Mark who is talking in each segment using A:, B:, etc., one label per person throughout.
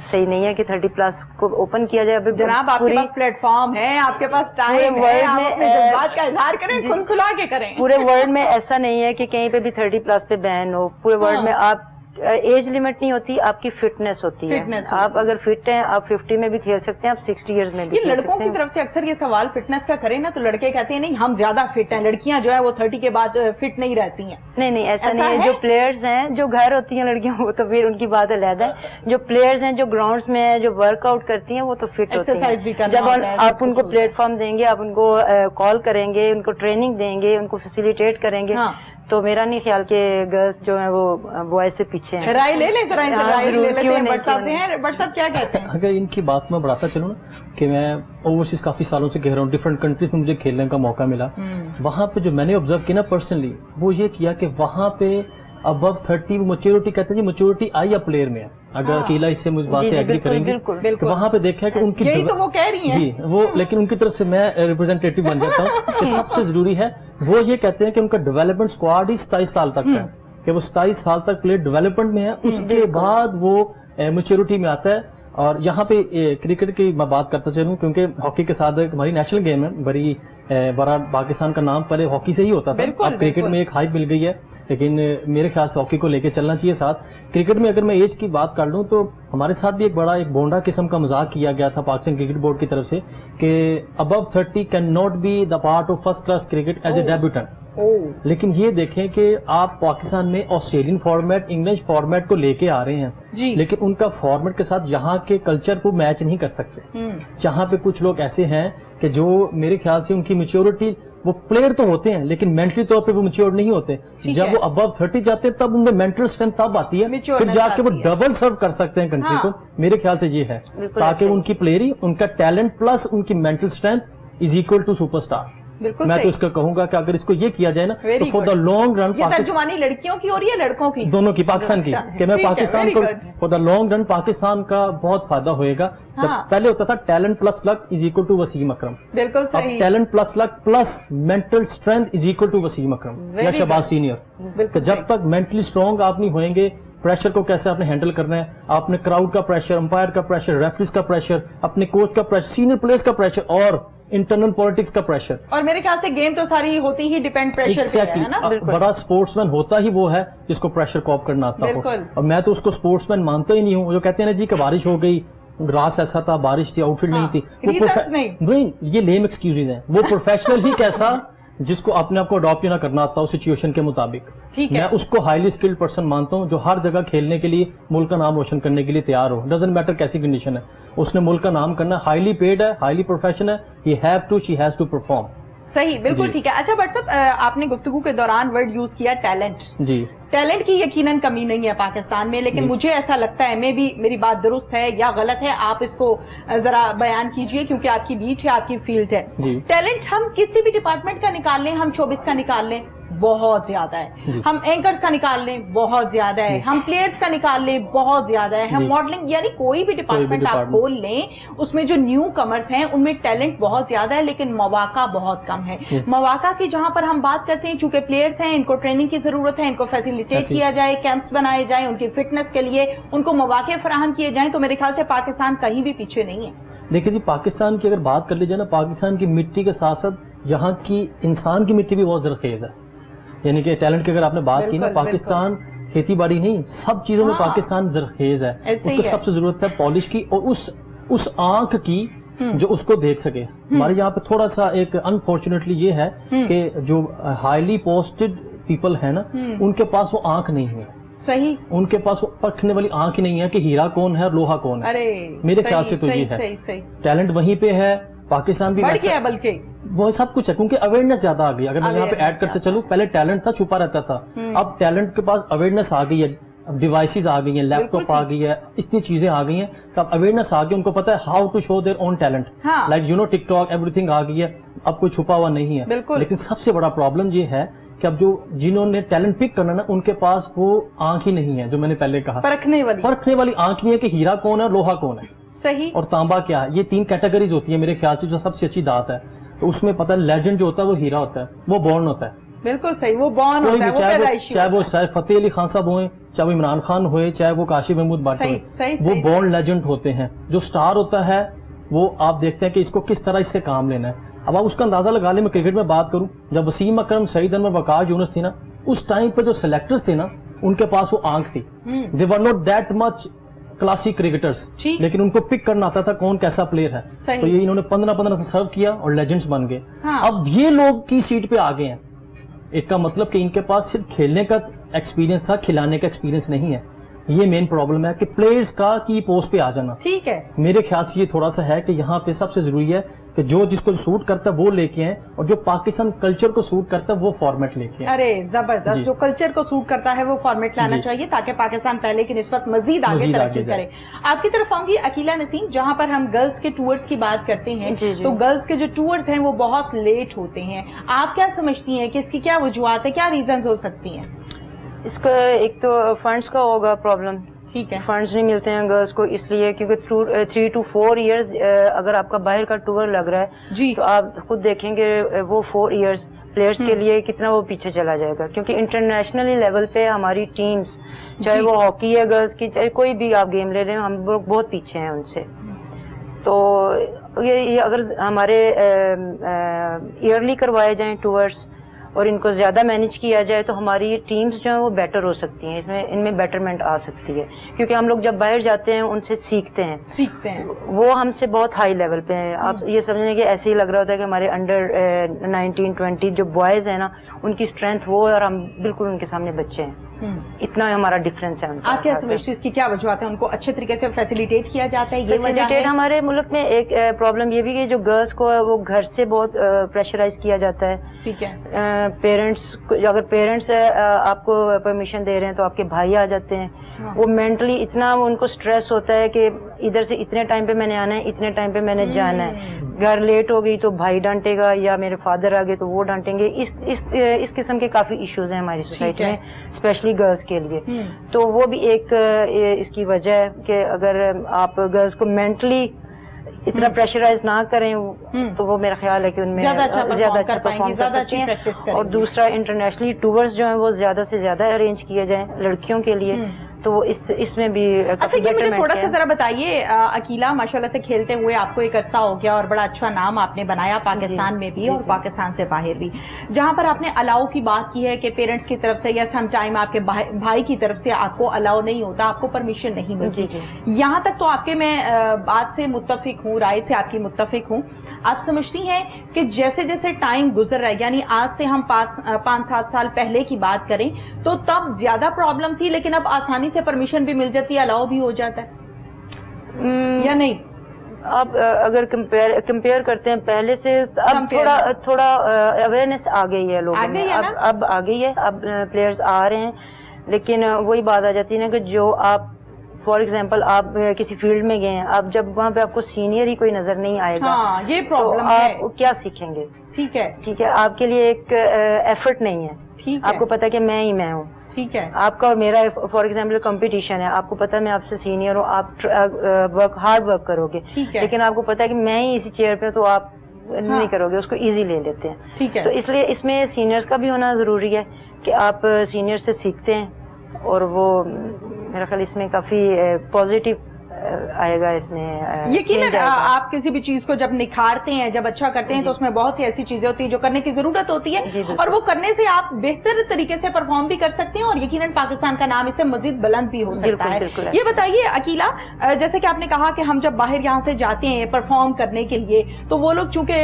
A: صحیح نہیں ہے کہ 30+ کو اوپن کیا جائے.
B: جناب آپ کے پاس پلیٹ فارم ہے, آپ کے پاس ٹائم ہے, آپ اپنے جذبات کا اظہار کریں, کھل کھلا کے کریں.
A: پورے ورلڈ میں ایسا نہیں ہے کہ کہیں پہ بھی 30+ پہ بین ہو. پورے ورلڈ میں آپ ایج لمٹ نہیں ہوتی, آپ کی فٹنس ہوتی ہے. آپ اگر فٹ ہیں آپ 50 میں بھی کھیل سکتے ہیں, آپ 60 ایئرز میں بھی.
B: یہ لڑکوں کی طرف سے اکثر یہ سوال فٹنس کا کریں نا تو لڑکے کہتے ہیں نہیں ہم زیادہ فٹ ہیں, لڑکیاں جو ہے وہ 30 کے بعد فٹ نہیں رہتی ہیں.
A: نہیں ایسا نہیں ہے. جو پلیئرز ہیں جو گھر ہوتی ہیں لڑکیاں وہ تو پھر ان کی بات علیحدہ ہے. جو پلیئرز ہیں جو گراؤنڈز میں ہیں جو ورک آؤٹ کرتی ہیں وہ تو فٹ ہوتی ہیں. جب آپ ان کو پلیٹ فارم دیں گے, آپ ان کو کال کریں گے, ان کو ٹریننگ دیں گے, ان کو فیسیلیٹیٹ کریں گے, تو میرا نہیں خیال کہ گرلز جو ہیں وہ بوائز سے پیچھے ہیں.
B: رائے لے لیں ذرا, بٹ صاحب سے ہیں, بٹ صاحب کیا کہتے ہیں؟
C: اگر ان کی بات میں بڑھاتا چلوں نا کہ میں اوورسیز کافی سالوں سے کہہ رہا ہوں, ڈفرینٹ کنٹریز میں مجھے کھیلنے کا موقع ملا. وہاں پہ جو میں نے آبزرو کیا نا پرسنلی, وہ یہ کیا کہ وہاں پہ ابو 30 میچورٹی کہتے ہیں جی, میچورٹی آئی یا پلیئر میں ہے. اگر اکیلا اس سے مجھ بات سے ایگری کریں گے, وہاں پہ دیکھا کہ ان کی
B: یہی تو وہ کہہ رہی ہیں
C: جی وہ, لیکن ان کی طرف سے میں ریپرزینٹیٹو بن جاتا ہوں کہ سب سے ضروری ہے وہ یہ کہتے ہیں کہ ان کا ڈیولپمنٹ اسکواڈ ہی 27 سال تک ہے, کہ وہ 27 سال تک پلیئر ڈیولپمنٹ میں ہے, اس کے بعد وہ میچورٹی میں آتا ہے. اور یہاں پہ کرکٹ کی میں بات کرتا چلوں کیونکہ ہاکی کے ساتھ ہماری نیشنل گیم ہے, بڑا پاکستان کا نام پہلے ہاکی سے ہی ہوتا تھا. اب کرکٹ میں ایک ہائپ مل گئی ہے, لیکن میرے خیال سے ہاکی کو لے کے چلنا چاہیے ساتھ. کرکٹ میں اگر میں ایج کی بات کر لوں تو ہمارے ساتھ بھی ایک بونڈا قسم کا مذاق کیا گیا تھا پاکستان کرکٹ بورڈ کی طرف سے کہ above 30 can not be the part of first class cricket as a debutant. لیکن یہ دیکھیں کہ آپ پاکستان میں آسٹریلین فارمیٹ, انگلش فارمیٹ کو لے کے آ رہے ہیں, لیکن ان کا فارمیٹ کے ساتھ یہاں کے کلچر کو میچ نہیں کر سکتے. جہاں پہ کچھ لوگ ایسے ہیں کہ جو میرے خیال سے ان کی میچورٹی, وہ پلیئر تو ہوتے ہیں لیکن مینٹلی طور پہ وہ میچور نہیں ہوتے. جب وہ ابو 30 جاتے ہیں تب ان میں مینٹل اسٹرینتھ تب آتی ہے, پھر جا کے وہ ڈبل سرو کر سکتے ہیں کنٹری کو. میرے خیال سے یہ ہے تاکہ ان کی پلیئری, ان کا ٹیلنٹ پلس ان کی mental strength is equal to super star. میں تو اس کا کہوں گا کہ اگر اس کو یہ کیا جائے نا تو فور دا لانگ رن,
B: یہ ترجمانی لڑکیوں کی ہو رہی ہے لڑکوں کی,
C: دونوں کی, پاکستان کی, کہ میں پاکستان کو for the long run Pakistan کا بہت فائدہ ہوئے گا. جب پہلے ہوتا تھا talent plus luck is equal to Wasim Akram,
B: بالکل صحیح.
C: اب talent plus luck plus mental strength is equal to Wasim Akram یا شہباز سینئر. جب تک مینٹلی اسٹرانگ آپ نہیں ہوئیں گے, پریشر کو کیسے آپ نے ہینڈل کرنا ہے, آپ نے کراؤڈ کا پریشر, امپائر کا پریشر, ریفریز کا پریشر, اپنے کوچ کا پریشر, سینئر پلیئرز کا پریشر اور انٹرنل پالیٹکس کا پریشر. اور
B: میرے خیال سے گیم تو ساری ہوتی ہی ڈیپینڈ پریشر پہ ہے نا.
C: بڑا اسپورٹس مین ہوتا ہی وہ ہے جس کو پریشر کوپ کرنا آتا ہو, اور میں تو اس کو اسپورٹس مین مانتا ہی نہیں ہوں. جو کہتے ہیں نا جی کہ بارش ہو گئی, گراس ایسا تھا, بارش تھی, آؤٹ فیلڈ نہیں تھی, نہیں, یہ لیم ایکسکیوزز ہیں. وہ پروفیشنل ہی کیسا جس کو اپنے آپ کو اڈاپٹ نہ کرنا آتا ہو سچویشن کے مطابق. میں اس کو ہائیلی اسکلڈ پرسن مانتا ہوں جو ہر جگہ کھیلنے کے لیے, ملک کا نام روشن کرنے کے لیے تیار ہو. ڈزنٹ میٹر کیسی کنڈیشن ہے, اس نے ملک کا نام کرنا, ہائیلی پیڈ ہے, ہائیلی پروفیشن ہے, he have to, she has to perform.
B: صحیح, بالکل ٹھیک ہے. اچھا بٹ صاحب, آپ نے گفتگو کے دوران ورڈ یوز کیا ٹیلنٹ.
C: جی,
B: ٹیلنٹ کی یقیناً کمی نہیں ہے پاکستان میں, لیکن مجھے ایسا لگتا ہے, میں بھی, میری بات درست ہے یا غلط ہے, آپ اس کو ذرا بیان کیجئے کیونکہ آپ کی بیٹ ہے, آپ کی فیلڈ ہے. ٹیلنٹ ہم کسی بھی ڈپارٹمنٹ کا نکال لیں, ہم شوبز کا نکال لیں, بہت زیادہ ہے. ہم اینکرز کا نکال لیں, بہت زیادہ ہے. ہم پلیئرز کا نکال لیں, بہت زیادہ ہے. ہم ماڈلنگ, یعنی کوئی بھی ڈپارٹمنٹ آپ کھول لیں, اس میں جو نیو کمرز ہیں ان میں ٹیلنٹ بہت زیادہ ہے, لیکن مواقع بہت کم ہے. مواقع کی جہاں پر ہم بات کرتے ہیں, چونکہ پلیئرز ہیں, ان کو ٹریننگ کی ضرورت ہے, ان کو فیسیلیٹیٹ کیا جائے, کیمپس بنائے جائیں, ان کی فٹنس کے لیے ان کو مواقع فراہم کیے جائیں, تو میرے خیال سے پاکستان کہیں بھی پیچھے نہیں ہے.
C: دیکھیں جی, پاکستان کی اگر بات کر لی جائے نا, پاکستان کی مٹی کے ساتھ ساتھ یہاں کی انسان کی مٹی بھی بہت زرخیز ہے. یعنی کہ ٹیلنٹ کی اگر آپ نے بات کی نا, پاکستان کھیتی باڑی نہیں, سب چیزوں میں پاکستان زرخیز ہے. اس کو سب سے ضرورت ہے پالش کی, اور اس آنکھ کی جو اس کو دیکھ سکے. ہمارے یہاں پہ تھوڑا سا ایک انفارچونیٹلی یہ ہے کہ جو ہائیلی پوسٹڈ پیپل ہے نا, ان کے پاس وہ آنکھ نہیں ہے.
B: صحیح,
C: ان کے پاس وہ پرکھنے والی آنکھ ہی نہیں ہے کہ ہیرا کون ہے اور لوہا کون ہے. میرے خیال سے تو یہ ہے ٹیلنٹ وہیں پہ ہے. پاکستان بھی
B: بلکہ
C: وہ سب کچھ ہے کیونکہ اویئرنیس زیادہ آ گئی. اگر میں یہاں پہ ایڈ کرتے چلوں, پہلے ٹیلنٹ تھا, چھپا رہتا تھا, اب ٹیلنٹ کے پاس اویئرنیس آ گئی ہے, ڈیوائسز آ گئی ہیں, لیپ ٹاپ آ گئی ہے, اتنی چیزیں آ گئی ہیں کہ اب اویئرنیس آ گئی, ان کو پتا ہے how to show their own talent, like you know TikTok, everything آ گئی ہے, اب کوئی چھپا ہوا نہیں ہے. لیکن سب سے بڑا پرابلم یہ ہے کہ اب جو جنہوں نے ٹیلنٹ پک کرنا نا, ان کے پاس وہ آنکھ ہی نہیں ہے, جو میں نے پہلے کہا, پرکھنے والی آنکھ نہیں ہے کہ ہیرا کون ہے اور لوہا کون ہے.
B: صحیح,
C: اور تانبا کیا ہے. یہ 3 کیٹیگریز ہوتی ہیں میرے خیال سے, جو سب سے اچھی دات ہے. تو اس میں پتہ لیجنڈ جو ہوتا ہے وہ ہیرا ہوتا ہے, وہ بورن ہوتا ہے.
B: بالکل صحیح, وہ بون ہوتا ہے, وہ پیدائشی,
C: چاہے وہ فتح علی خان صاحب ہوئے, چاہے وہ عمران خان ہوئے, چاہے وہ کاشف محمود بٹ ہوئے, وہ بورن لیجنڈ ہوتے ہیں. جو سٹار ہوتا ہے وہ آپ دیکھتے ہیں کہ اس کو کس طرح اس سے کام لینا ہے. اب آپ اس کا اندازہ لگا لیں. میں کرکٹ میں بات کروں, جب وسیم اکرم, سعید انور, وقار یونس تھی نا, اس ٹائم پہ جو سلیکٹرز تھے نا, ان کے پاس وہ آنکھ تھی. They were not that much classic cricketers, لیکن ان کو پک کرنا آتا تھا کون کیسا پلیئر ہے. تو یہ انہوں نے 15 سے سرو کیا اور لیجنڈز بن گئے. اب یہ لوگ کی سیٹ پہ آگے ہیں. ایک کا مطلب کہ ان کے پاس صرف کھیلنے کا ایکسپیرینس تھا, کھلانے کا ایکسپیرینس نہیں ہے. یہ مین پرابلم ہے کہ پلیئرز کا کی پوسٹ پہ آ جانا.
B: ٹھیک ہے,
C: میرے خیال سے یہ تھوڑا سا ہے کہ یہاں پہ سب سے ضروری ہے کہ جو جس کو سوٹ کرتا ہے وہ لے کے آئیں, اور جو پاکستان کلچر کو سوٹ کرتا ہے وہ فارمیٹ لے کے آئیں.
B: ارے زبردست, جو کلچر کو سوٹ کرتا ہے وہ فارمیٹ لانا چاہیے تاکہ پاکستان پہلے کی نسبت مزید آگے ترقی کرے. آپ کی طرف آؤں گی عقیلہ نسیم, جہاں پر ہم گرلز کے ٹورز کی بات کرتے ہیں تو گرلز کے جو ٹورز ہیں وہ بہت لیٹ ہوتے ہیں. آپ کیا سمجھتی ہیں کہ اس کی کیا وجوہات ہیں, کیا ریزنز ہو سکتی ہیں؟
A: اس کا ایک تو فنڈز کا ہوگا پرابلم.
B: ٹھیک ہے,
A: فنڈز نہیں ملتے ہیں گرلز کو, اس لیے کیونکہ 3 to 4 ایئرز اگر آپ کا باہر کا ٹور لگ رہا ہے تو آپ خود دیکھیں گے وہ 4 ایئرز پلیئرز کے لیے کتنا وہ پیچھے چلا جائے گا. کیونکہ انٹرنیشنلی لیول پہ ہماری ٹیمز, چاہے وہ ہاکی ہے گرلز کی, چاہے کوئی بھی آپ گیم لے رہے ہیں, ہم لوگ بہت پیچھے ہیں ان سے. تو یہ اگر ہمارے ایئرلی کروائے جائیں ٹورز اور ان کو زیادہ مینیج کیا جائے تو ہماری ٹیمز جو ہیں وہ بیٹر ہو سکتی ہیں, ان میں بیٹرمنٹ آ سکتی ہے. کیونکہ ہم لوگ جب باہر جاتے ہیں ان سے سیکھتے ہیں, وہ ہم سے بہت ہائی لیول پہ ہیں. آپ یہ سمجھیں کہ ایسے ہی لگ رہا ہوتا ہے کہ ہمارے انڈر 19-20 جو بوائز ہیں نا, ان کی اسٹرینتھ وہ ہے اور ہم بالکل ان کے سامنے بچے ہیں. اتنا ہمارا ڈفرینس ہے.
B: آپ کیا سمجھتے ہیں اس کی کیا وجوہات ہیں؟ ان کو اچھے طریقے سے فیسیلیٹیٹ کیا جاتا ہے, یہ
A: فیسیلیٹیٹ ہمارے ملک میں ایک پرابلم یہ بھی کہ جو گرلس کو ہے وہ گھر سے بہت پریشرائز کیا جاتا ہے.
B: ٹھیک ہے,
A: پیرنٹس, اگر پیرنٹس آپ کو پرمیشن دے رہے ہیں تو آپ کے بھائی آ جاتے ہیں. وہ مینٹلی اتنا ان کو اسٹریس ہوتا ہے کہ ادھر سے اتنے ٹائم پہ میں نے آنا ہے, اتنے ٹائم پہ میں نے جانا ہے. گھر لیٹ ہو گئی تو بھائی ڈانٹے گا, یا میرے فادر آ گئے تو وہ ڈانٹیں گے. اس قسم کے کافی ایشوز ہیں ہماری سوسائٹی میں, اسپیشلی گرلس کے لیے. تو وہ بھی ایک اس کی وجہ ہے کہ اگر آپ گرلس کو مینٹلی اتنا پریشرائز نہ کریں تو وہ میرا خیال ہے کہ ان میں زیادہ اچھا پرفارم کر سکتے ہیں. اور دوسرا انٹرنیشنلی ٹورز جو ہیں وہ زیادہ سے زیادہ ارینج کیے جائیں لڑکیوں کے لیے, تو وہ اس میں بھی.
B: اچھا, یہ مجھے تھوڑا سا ذرا بتائیے عقیلہ, ماشاءاللہ سے کھیلتے ہوئے آپ کو ایک عرصہ ہو گیا اور بڑا اچھا نام آپ نے بنایا پاکستان میں بھی اور پاکستان سے باہر بھی, جہاں پر آپ نے الاؤ کی بات کی ہے کہ پیرنٹس کی طرف سے یا سم ٹائم آپ کے بھائی کی طرف سے آپ کو الاؤ نہیں ہوتا, آپ کو پرمیشن نہیں ملتی. یہاں تک تو آپ کے میں بات سے متفق ہوں, رائے سے آپ کی متفق ہوں. آپ سمجھتی ہیں کہ جیسے جیسے ٹائم گزر رہا ہے, یعنی آج سے ہم 5-7 سال پہلے کی بات کریں تو تب زیادہ پرابلم تھی, لیکن اب آسانی سے پرمیشن بھی مل جاتی ہے, الاؤ بھی ہو جاتا ہے یا نہیں؟
A: اب اگر کمپیئر کرتے ہیں پہلے سے, اب تھوڑا اویئرنیس آ گئی ہے لوگوں میں, اب آ گئی ہے, اب پلیئرز آ رہے ہیں. لیکن وہی بات آ جاتی ہے نا کہ جو آپ فار ایگزامپل آپ کسی فیلڈ میں گئے ہیں, اب جب وہاں پہ آپ کو سینئر ہی کوئی نظر نہیں آئے گا,
B: یہ پرابلم
A: ہے, آپ کیا سیکھیں گے؟
B: ٹھیک ہے,
A: آپ کے لیے ایک ایفرٹ نہیں ہے. آپ کو پتا کہ میں ہی میں ہوں.
B: ٹھیک ہے,
A: آپ کا اور میرا فار ایگزامپل کمپٹیشن ہے, آپ کو پتا میں آپ سے سینئر ہوں, آپ ہارڈ ورک کرو گے, لیکن آپ کو پتا ہے کہ میں ہی اسی چیئر پہ, تو آپ نہیں کرو گے, اس کو ایزی لے لیتے ہیں.
B: ٹھیک ہے,
A: تو اس لیے اس میں سینئرز کا بھی ہونا ضروری ہے کہ آپ سینئر سے سیکھتے ہیں, اور وہ میرا خیال اس میں کافی پازیٹیو آئے گا. اس میں
B: یقیناً آپ کسی بھی چیز کو جب نکھارتے ہیں, جب اچھا کرتے ہیں, تو اس میں بہت سی ایسی چیزیں ہوتی ہیں جو کرنے کی ضرورت ہوتی ہے, اور وہ کرنے سے آپ بہتر طریقے سے پرفارم بھی کر سکتے ہیں, اور یقیناً پاکستان کا نام اس سے مزید بلند بھی ہو سکتا ہے. یہ بتائیے عقیلہ, جیسے کہ آپ نے کہا کہ ہم جب باہر یہاں سے جاتے ہیں پرفارم کرنے کے لیے, تو وہ لوگ چونکہ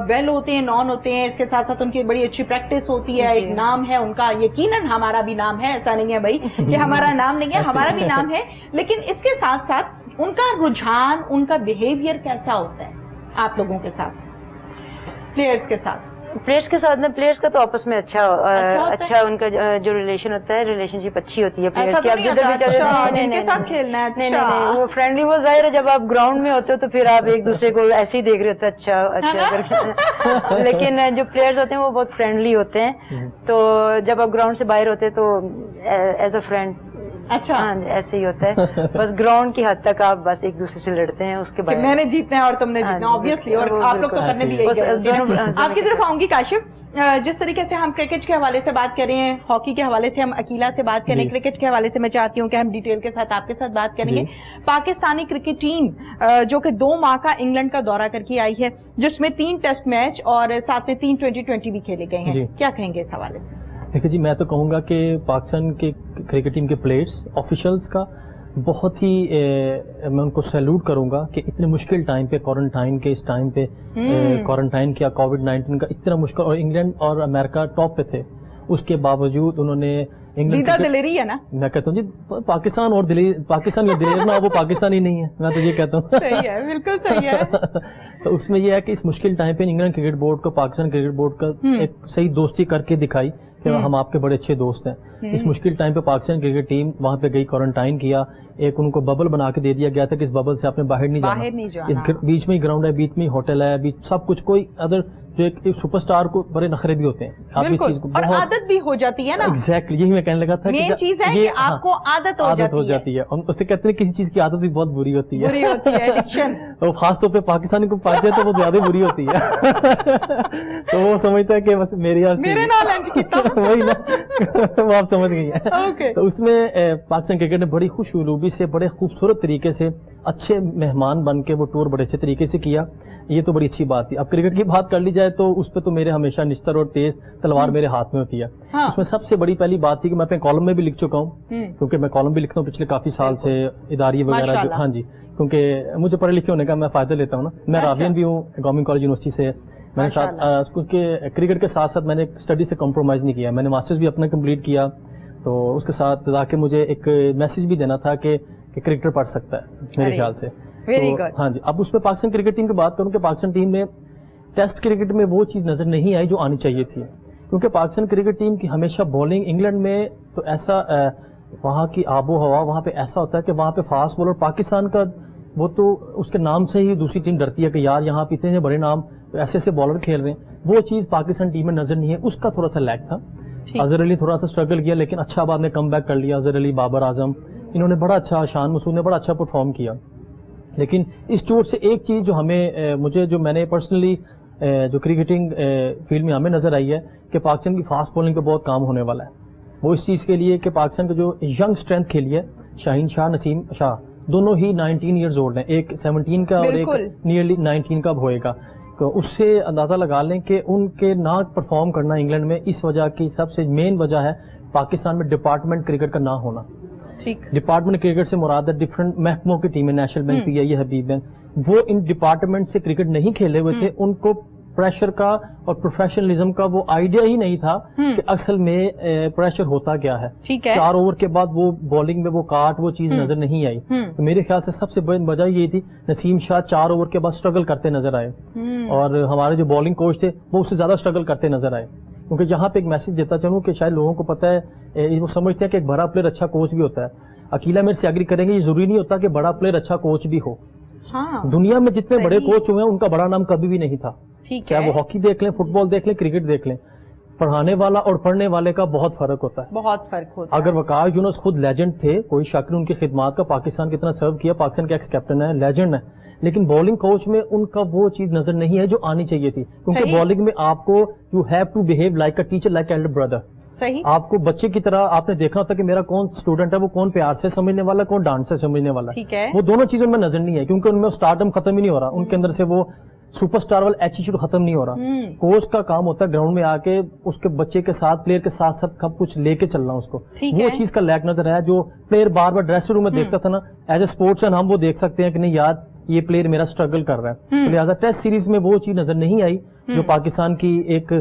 B: ویل ہوتے ہیں, نان ہوتے ہیں, اس کے ساتھ ساتھ ان کی بڑی اچھی پریکٹس ہوتی ہے, ایک نام ہے ان کا, یقیناً ہمارا بھی نام ہے, ایسا نہیں ہے بھائی کہ ہمارا نام نہیں ہے, ہمارا بھی نام ہے, لیکن اس کے ساتھ ساتھ ان کا رجحان, ان کا بیہیویئر کیسا ہوتا ہے آپ لوگوں کے ساتھ, پلیئرز کے ساتھ؟
A: پلیئرز کے ساتھ پلیئرز کا تو آپس میں اچھا ان کا جو ریلیشن ہوتا ہے, ریلیشن شپ اچھی ہوتی ہے.
B: جن کے ساتھ کھیلنا ہے
A: وہ فرینڈلی, وہ ظاہر ہے جب آپ گراؤنڈ میں ہوتے ہو تو پھر آپ ایک دوسرے کو ایسے ہی دیکھ رہے ہوتے اچھا, لیکن جو پلیئرز ہوتے ہیں وہ بہت فرینڈلی ہوتے ہیں. تو جب آپ گراؤنڈ سے باہر ہوتے ہیں تو ایز اے فرینڈ
B: اچھا
A: ہاں ایسے ہی ہوتا ہے بس گراؤنڈ کی حد تک آپ بس ایک دوسرے سے لڑتے ہیں, اس کے بعد
B: میں نے جیتنا ہے اور تم نے جیتنا obviously, اور آپ لوگ تو کرنے بھی یہی گئے. آپ کی طرف آؤں گی کاشف, جس طریقے سے ہم کرکٹ کے حوالے سے بات کر رہے ہیں, ہاکی کے حوالے سے ہم عقیلہ سے بات کریں, کرکٹ کے حوالے سے میں چاہتی ہوں کہ ہم ڈیٹیل کے ساتھ آپ کے ساتھ بات کریں گے. پاکستانی کرکٹ ٹیم جو کہ 2 ماہ کا انگلینڈ کا دورہ کر کے آئی ہے, جس میں 3 ٹیسٹ میچ اور ساتھ میں 3 2020 بھی کھیلے گئے ہیں, کیا کہیں گے اس حوالے سے؟
C: دیکھیں جی, میں تو کہوں گا کہ پاکستان کے کرکٹ ٹیم کے پلیئرز آفیشلز کا بہت ہی میں ان کو سیلوٹ کروں گا کہ اتنے مشکل ٹائم پہ, کوارنٹائن کے اس ٹائم پہ کوارنٹائن کیا, کووڈ-19 کا اتنا مشکل, اور انگلینڈ اور امریکہ ٹاپ پہ تھے, اس کے باوجود انہوں نے انگلینڈ
B: دلیری ہے نا,
C: میں کہتا ہوں جی پاکستان اور پاکستان یا دلیر نا, وہ پاکستان ہی نہیں ہے, میں تو یہ کہتا ہوں.
B: صحیح ہے, بالکل صحیح ہے.
C: تو اس میں یہ ہے کہ اس مشکل ٹائم پہ انگلینڈ کرکٹ بورڈ کو پاکستان کرکٹ بورڈ کا ایک صحیح دوستی کر کے دکھائی کہ ہم آپ کے بڑے اچھے دوست ہیں. اس مشکل ٹائم پہ پاکستان کرکٹ ٹیم وہاں پہ گئی, کوارنٹائن کیا, ایک ان کو ببل بنا کے دے دیا گیا تھا کہ اس ببل سے آپ نے باہر نہیں جانا, اس بیچ میں ہی گراؤنڈ ہے, بیچ میں ہی ہوٹل ہے, بیچ سب کچھ, کوئی ادر جو ایک سپر اسٹار کو بڑے نخرے بھی ہوتے ہیں, آپ اس چیز کو,
B: اور عادت بھی ہو جاتی ہے نا.
C: ایگزیکٹلی یہی میں کہنے لگا تھا
B: مین چیز ہے کہ آپ کو عادت ہو جاتی ہے.
C: اس سے کہتے ہیں کسی چیز کی عادت بھی بہت بری ہوتی ہے,
B: ایڈکشن,
C: اور خاص طور پہ پاکستانی کو پاتے ہیں تو وہ زیادہ بری ہوتی ہے. تو وہ سمجھتا ہے کہ بس وہی نا, وہ آپ سمجھ گئی ہیں. تو اس میں پاکستان کرکٹ نے بڑی خوش اسلوبی سے, بڑے خوبصورت طریقے سے, اچھے مہمان بن کے وہ ٹور بڑے اچھے طریقے سے کیا, یہ تو بڑی اچھی بات تھی. اب کرکٹ کی بات کر لی جائے تو اس پہ تو میرے ہمیشہ نشتر اور تیز تلوار میرے ہاتھ میں ہوتی ہے. اس میں سب سے بڑی پہلی بات تھی کہ میں اپنے کالم میں بھی لکھ چکا ہوں, کیونکہ میں کالم بھی لکھتا ہوں پچھلے کافی سال سے, اداری وغیرہ. ہاں جی, کیونکہ مجھے پڑھے لکھے ہونے کا میں فائدہ لیتا ہوں نا, میں راوین بھی ہوں گورنمنٹ کالج یونیورسٹی سے, میں نے ساتھ کیونکہ کرکٹ کے ساتھ ساتھ میں نے اسٹڈی سے کمپرومائز نہیں کیا, میں نے ماسٹرز بھی اپنا کمپلیٹ کیا, تو اس کے ساتھ تاکہ مجھے ایک میسج بھی دینا تھا کہ کرکٹر پڑھ سکتا ہے میرے خیال سے. ہاں جی, اب اس میں پاکستان کرکٹ ٹیم کی بات کروں کہ پاکستان ٹیم میں ٹیسٹ کرکٹ میں وہ چیز نظر نہیں آئی جو آنی چاہیے تھی, کیونکہ پاکستان کرکٹ ٹیم کی ہمیشہ بولنگ, انگلینڈ میں تو ایسا وہاں کی آب و ہوا وہاں پہ ایسا ہوتا ہے کہ وہاں پہ فاسٹ بالر, پاکستان کا وہ تو اس کے نام سے ہی دوسری ٹیم ڈرتی ہے کہ یار یہاں پہ اتنے بڑے نام ایسے ایسے بالر کھیل رہے ہیں, وہ چیز پاکستان ٹیم میں نظر نہیں ہے, اس کا تھوڑا سا لیک تھا. اظہر علی تھوڑا سا اسٹرگل کیا, لیکن اچھا بعد میں کم بیک کر لیا. اظہر علی, بابر اعظم, انہوں نے بڑا اچھا, شان مسعود نے بڑا اچھا پرفارم کیا. لیکن اس چوٹ سے ایک چیز جو میں نے پرسنلی جو کرکٹنگ فیلڈ میں ہمیں نظر آئی ہے کہ پاکستان کی فاسٹ بولنگ پہ بہت کام ہونے والا ہے. وہ اس چیز کے لیے کہ پاکستان کا جو ینگ اسٹرینتھ کھیلی ہے, شاہین شاہ, نسیم شاہ, دونوں ہی 19 ایئرز اولڈ ہیں, ایک 17 کا اور ایک نیئرلی 19 کا ہوئے گا. تو اس سے اندازہ لگا لیں کہ ان کے نہ پرفارم کرنا انگلینڈ میں اس وجہ کی سب سے مین وجہ ہے پاکستان میں ڈپارٹمنٹ کرکٹ کا نہ ہونا. ڈپارٹمنٹ کرکٹ سے مراد ہے ڈفرینٹ محکموں کی ٹیمیں, نیشنل بینک, پی آئی اے, حبیب بینک, وہ ان ڈپارٹمنٹ سے کرکٹ نہیں کھیلے ہوئے تھے. ان کو پریشر کا اور پروفیشنلزم کا وہ آئیڈیا ہی نہیں تھا کہ اصل میں پریشر ہوتا کیا ہے. 4 اوور کے بعد وہ بولنگ میں وہ کاٹ, وہ چیز نظر نہیں آئی. تو میرے خیال سے سب سے بڑی وجہ یہ تھی, نسیم شاہ 4 اوور کے بعد اسٹرگل کرتے نظر آئے, اور ہمارے جو بولنگ کوچ تھے وہ اس سے زیادہ اسٹرگل کرتے نظر آئے. کیونکہ یہاں پہ ایک میسج دیتا چلوں کہ شاید لوگوں کو پتہ ہے, وہ سمجھتے ہیں کہ ایک بڑا پلیئر اچھا کوچ بھی ہوتا ہے. عقیلہ میرے سے ایگری کریں گے, یہ ضروری نہیں ہوتا کہ بڑا پلیئر اچھا کوچ بھی ہو. دنیا میں جتنے بڑے کوچ ہوئے ہیں ان کا بڑا نام کبھی بھی نہیں تھا, چاہے وہ ہاکی دیکھ لیں, فٹ بال دیکھ لیں, کرکٹ دیکھ لیں. پڑھانے والا اور پڑھنے والے کا بہت فرق ہوتا ہے,
B: بہت فرق ہوتا ہے.
C: اگر وقار یونس خود لیجنڈ تھے, کوئی شک نہیں ان کی خدمات کا, پاکستان کتنا سرو کیا, پاکستان کے ایکس کیپٹن ہے, لیجنڈ ہے, لیکن بولنگ کوچ میں ان کا وہ چیز نظر نہیں ہے جو آنی چاہیے تھی. کیونکہ بولنگ میں آپ کو you have to behave like a teacher, like elder brother. آپ کو بچے کی طرح آپ نے دیکھنا ہوتا ہے کہ میرا کون اسٹوڈنٹ ہے, وہ کون پیار سے سمجھنے والا, کون ڈانٹ سے سمجھنے والا. وہ دونوں چیزوں میں نظر نہیں ہے, کیونکہ ان میں اسٹارڈم ختم ہی نہیں ہو رہا, ان کے اندر سے وہ سپر اسٹار والا ایٹیٹیوڈ ختم نہیں ہو رہا. کوچ کا کام ہوتا ہے گراؤنڈ میں آ کے اس کے بچے کے ساتھ, پلیئر کے ساتھ ساتھ سب کچھ لے کے چلنا اس کو. وہ چیز کا لیک نظر آیا جو پلیئر بار بار ڈریسنگ روم میں دیکھتا تھا نا, ایز اے اسپورٹس مین ہم وہ دیکھ سکتے ہیں کہ نہیں یار یہ پلیئر میرا اسٹرگل کر رہا ہے. لہٰذا ٹیسٹ سیریز میں وہ چیز نظر نہیں آئی جو پاکستان کی ایک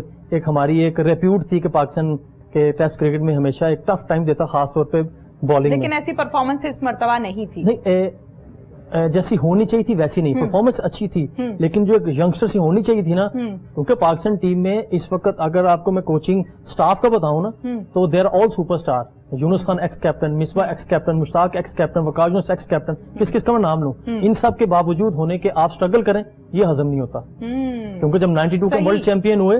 C: ہماری ایک ریپیوٹ تھی کہ پاکستان کے ٹیسٹ کرکٹ میں ہمیشہ ایک ٹف ٹائم دیتا, خاص طور پہ بالنگ میں.
B: لیکن ایسی پرفارمنس اس مرتبہ نہیں تھی.
C: جیسی ہونی چاہیے تھی ویسی نہیں. پرفارمنس اچھی تھی, لیکن جو ایک ینگسٹر سی ہونی چاہیے تھی نا, کیونکہ پاکستان ٹیم میں اس وقت اگر آپ کو میں کوچنگ سٹاف کا بتاؤں نا تو they are all super star. Younis Khan ex captain, Misbah ex captain, Mushtaq ex captain, Waqar Younis ex captain, کس کا میں نام لوں. ان سب کے باوجود ہونے کے آپ اسٹرگل کریں, یہ ہضم نہیں ہوتا. کیونکہ جب 92 کا ورلڈ چیمپئن ہوئے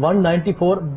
C: 194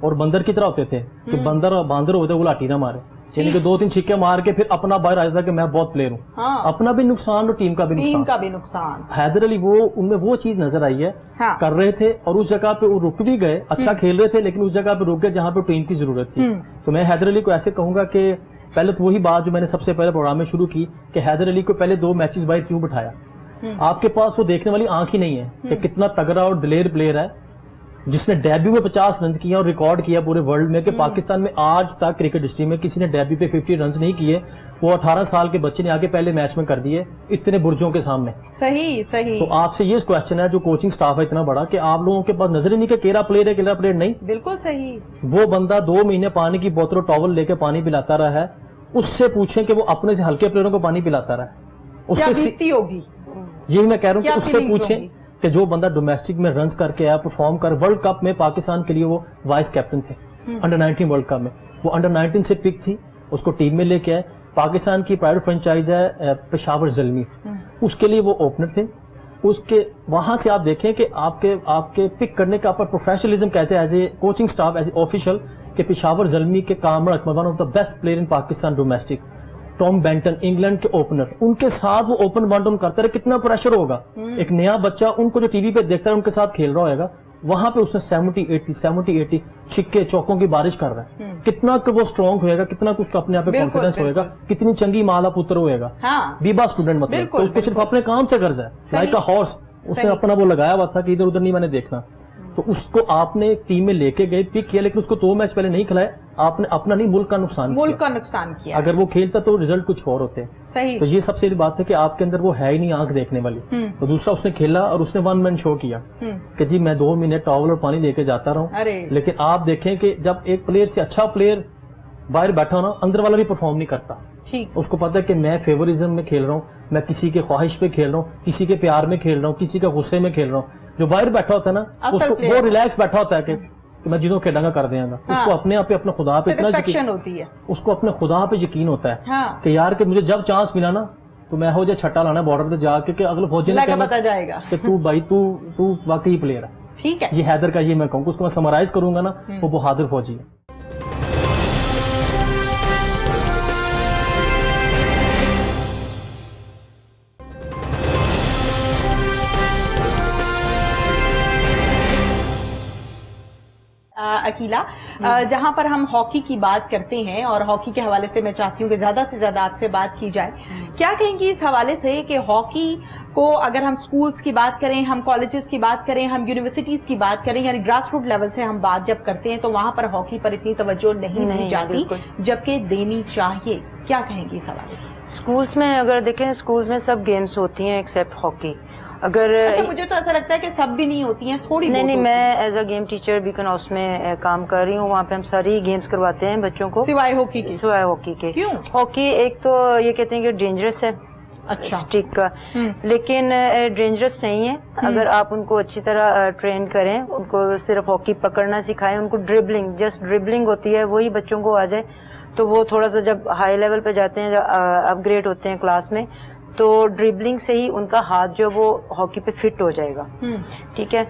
C: اور بندر کی طرح ہوتے تھے کہ باندر ہوتے وہ لاٹھی نہ مارے، یعنی کہ 2-3 چھکے مار کے پھر اپنا باہر آ جاتا کہ میں بہت پلیئر ہوں، اپنا بھی نقصان اور ٹیم کا بھی نقصان. حیدر علی ان میں وہ چیز نظر آئی ہے، کر رہے تھے اور اس جگہ پہ وہ رک بھی گئے، اچھا کھیل رہے تھے لیکن اس جگہ پہ رک گئے جہاں پہ ٹیم کی ضرورت تھی. تو میں حیدر علی کو ایسے کہوں گا کہ پہلے تو وہی بات جو میں نے سب سے پہلے پروگرام میں شروع کی کہ حیدر علی کو پہلے 2 میچز باہر کیوں بٹھایا؟ آپ کے پاس وہ دیکھنے والی آنکھ ہی نہیں ہے کہ کتنا تگڑا اور دلیر پلیئر ہے جس نے ڈیبیو میں 50 رنز کیا اور ریکارڈ کیا پورے ورلڈ میں کہ پاکستان میں آج تک کرکٹ ہسٹری میں کسی نے ڈیبیو پہ 50 رنز نہیں کیے. وہ 18 سال کے بچے نے آگے پہلے میچ میں کر دیے اتنے برجوں کے سامنے.
B: صحیح.
C: تو آپ سے یہ کوشچن ہے جو کوچنگ سٹاف ہے اتنا بڑا کہ آپ لوگوں کے پاس نظر ہی نہیں کہ کیرا پلیئر ہے کیرا پلیئر نہیں.
B: بالکل صحیح.
C: وہ بندہ 2 مہینے پانی کی بوتل ٹاول لے کے پانی پلاتا رہا ہے، اس سے پوچھیں کہ وہ اپنے سے ہلکے پلیئروں کو پانی پلاتا رہا ہے، اس سے بیتی ہوگی. یہی میں کہہ رہا ہوں کہ اس سے پوچھیں کہ جو بندہ ڈومیسٹک میں رنز کر کے آیا پرفارم کر، ورلڈ کپ میں پاکستان کے لیے وہ وائس کیپٹن تھے انڈر 19 ورلڈ کپ میں، وہ انڈر 19 سے پک تھی، اس کو ٹیم میں لے کے آئے. پاکستان کی پرائیویٹ فرنچائز ہے پشاور زلمی، اس کے لیے وہ اوپنر تھے. اس کے وہاں سے آپ دیکھیں کہ آپ کے پک کرنے کا پروفیشنلزم کیسے as a coaching staff as a official کہ پشاور زلمی کے Kamran Akmal one of the best player in Pakistan domestic, Tom Benton England کے اوپنر، ان کے ساتھ وہ اوپن ون ڈاؤن کرتا رہے. کتنا پریشر ہوگا ایک نیا بچہ ان کو جو ٹی وی پہ دیکھتا ہے ان کے ساتھ کھیل رہا ہوگا، وہاں پہ اس نے 70-80 چھکے چوکوں کی بارش کر رہا ہے. کتنا کہ وہ اسٹرانگ ہوئے گا، کتنا کچھ اپنے آپ پہ کانفیڈنس ہوئے گا، کتنی چنگی مالا پتر ہوئے گا. بیبا اسٹوڈنٹ مطلب تو اس کو صرف اپنے کام سے غرض ہے، لائک اے ہارس. اس نے اپنا وہ لگایا ہوا تھا کہ ادھر ادھر نہیں میں نے دیکھنا. تو اس کو آپ نے ٹیم میں لے کے گئے، پک کیا، لیکن اس کو 2 میچ پہلے نہیں کھلائے. آپ نے اپنا نہیں ملک کا نقصان کیا. اگر وہ کھیلتا تو رزلٹ کچھ اور ہوتے.
B: صحیح.
C: تو یہ سب سے بڑی بات ہے کہ آپ کے اندر وہ ہے ہی نہیں آنکھ دیکھنے والی. تو دوسرا اس نے کھیلا اور اس نے 1 مین شو کیا کہ جی میں 2 مہینے ٹاول اور پانی لے کے جاتا رہا ہوں. لیکن آپ دیکھیں کہ جب ایک پلیئر سے اچھا پلیئر باہر بیٹھا ہونا، اندر والا بھی پرفارم نہیں کرتا. اس کو پتا ہے کہ میں فیورزم میں کھیل رہا ہوں، میں کسی کے خواہش پہ کھیل رہا ہوں، کسی کے پیار میں کھیل رہا ہوں، کسی کے غصے میں کھیل رہا ہوں. جو باہر بیٹھا ہوتا ہے نا وہ ریلیکس بیٹھا ہوتا ہے کہ میں جنہوں کھیلوں گا کر دیں گا. اس کو اپنے آپ پہ اپنے خدا پہ اتنا ہوتی ہے، اس کو اپنے خدا پہ یقین ہوتا ہے کہ یار کہ مجھے جب چانس ملا نا تو میں ہو جائے چھٹا لانا بارڈر پہ جا کے کہ اگلے فوجی نے
B: پتا جائے گا
C: کہ تو بھائی تو واقعی پلیئر ہے.
B: ٹھیک ہے.
C: یہ حیدر کا یہ میں کہوں گا، اس کو میں سمرائز کروں گا نا، وہ بہادر فوجی ہے.
B: اکیلا، جہاں پر ہم ہاکی کی بات کرتے ہیں اور ہاکی کے حوالے سے میں چاہتی ہوں کہ زیادہ سے زیادہ آپ سے بات کی جائے. کیا کہیں گی اس حوالے سے کہ ہاکی کو اگر ہم سکولز کی بات کریں، ہم کالجز کی بات کریں، ہم یونیورسٹیز کی بات کریں، یعنی گراس روٹ لیول سے ہم بات جب کرتے ہیں تو وہاں پر ہاکی پر اتنی توجہ نہیں دی جاتی جبکہ دینی چاہیے. کیا کہیں گی اس حوالے سے؟
A: اسکولس میں اگر دیکھیں، اسکولس میں سب گیمز ہوتی ہیں ایکسیپٹ ہاکی. اگر
B: اچھا، مجھے تو ایسا لگتا ہے کہ سب بھی نہیں ہوتی ہیں، تھوڑی.
A: نہیں، میں as a game teacher Beaconhouse میں کام کر رہی ہوں. وہاں پہ ہم ساری گیمز کرواتے ہیں بچوں کو سوائے ہاکی کے. کیوں؟ ہاکی ایک تو یہ کہتے ہیں کہ ڈینجرس ہے، اچھا اسٹک کا، لیکن ڈینجرس نہیں ہے اگر آپ ان کو اچھی طرح ٹرین کریں. ان کو صرف ہاکی پکڑنا سکھائیں، ان کو ڈربلنگ، جسٹ ڈربلنگ ہوتی ہے وہی بچوں کو آ جائے تو وہ تھوڑا سا جب ہائی لیول پہ جاتے ہیں، جب اپ گریڈ ہوتے ہیں کلاس میں، تو ڈربلنگ سے ہی ان کا ہاتھ جو وہ ہاکی پہ فٹ ہو جائے گا. ٹھیک ہے.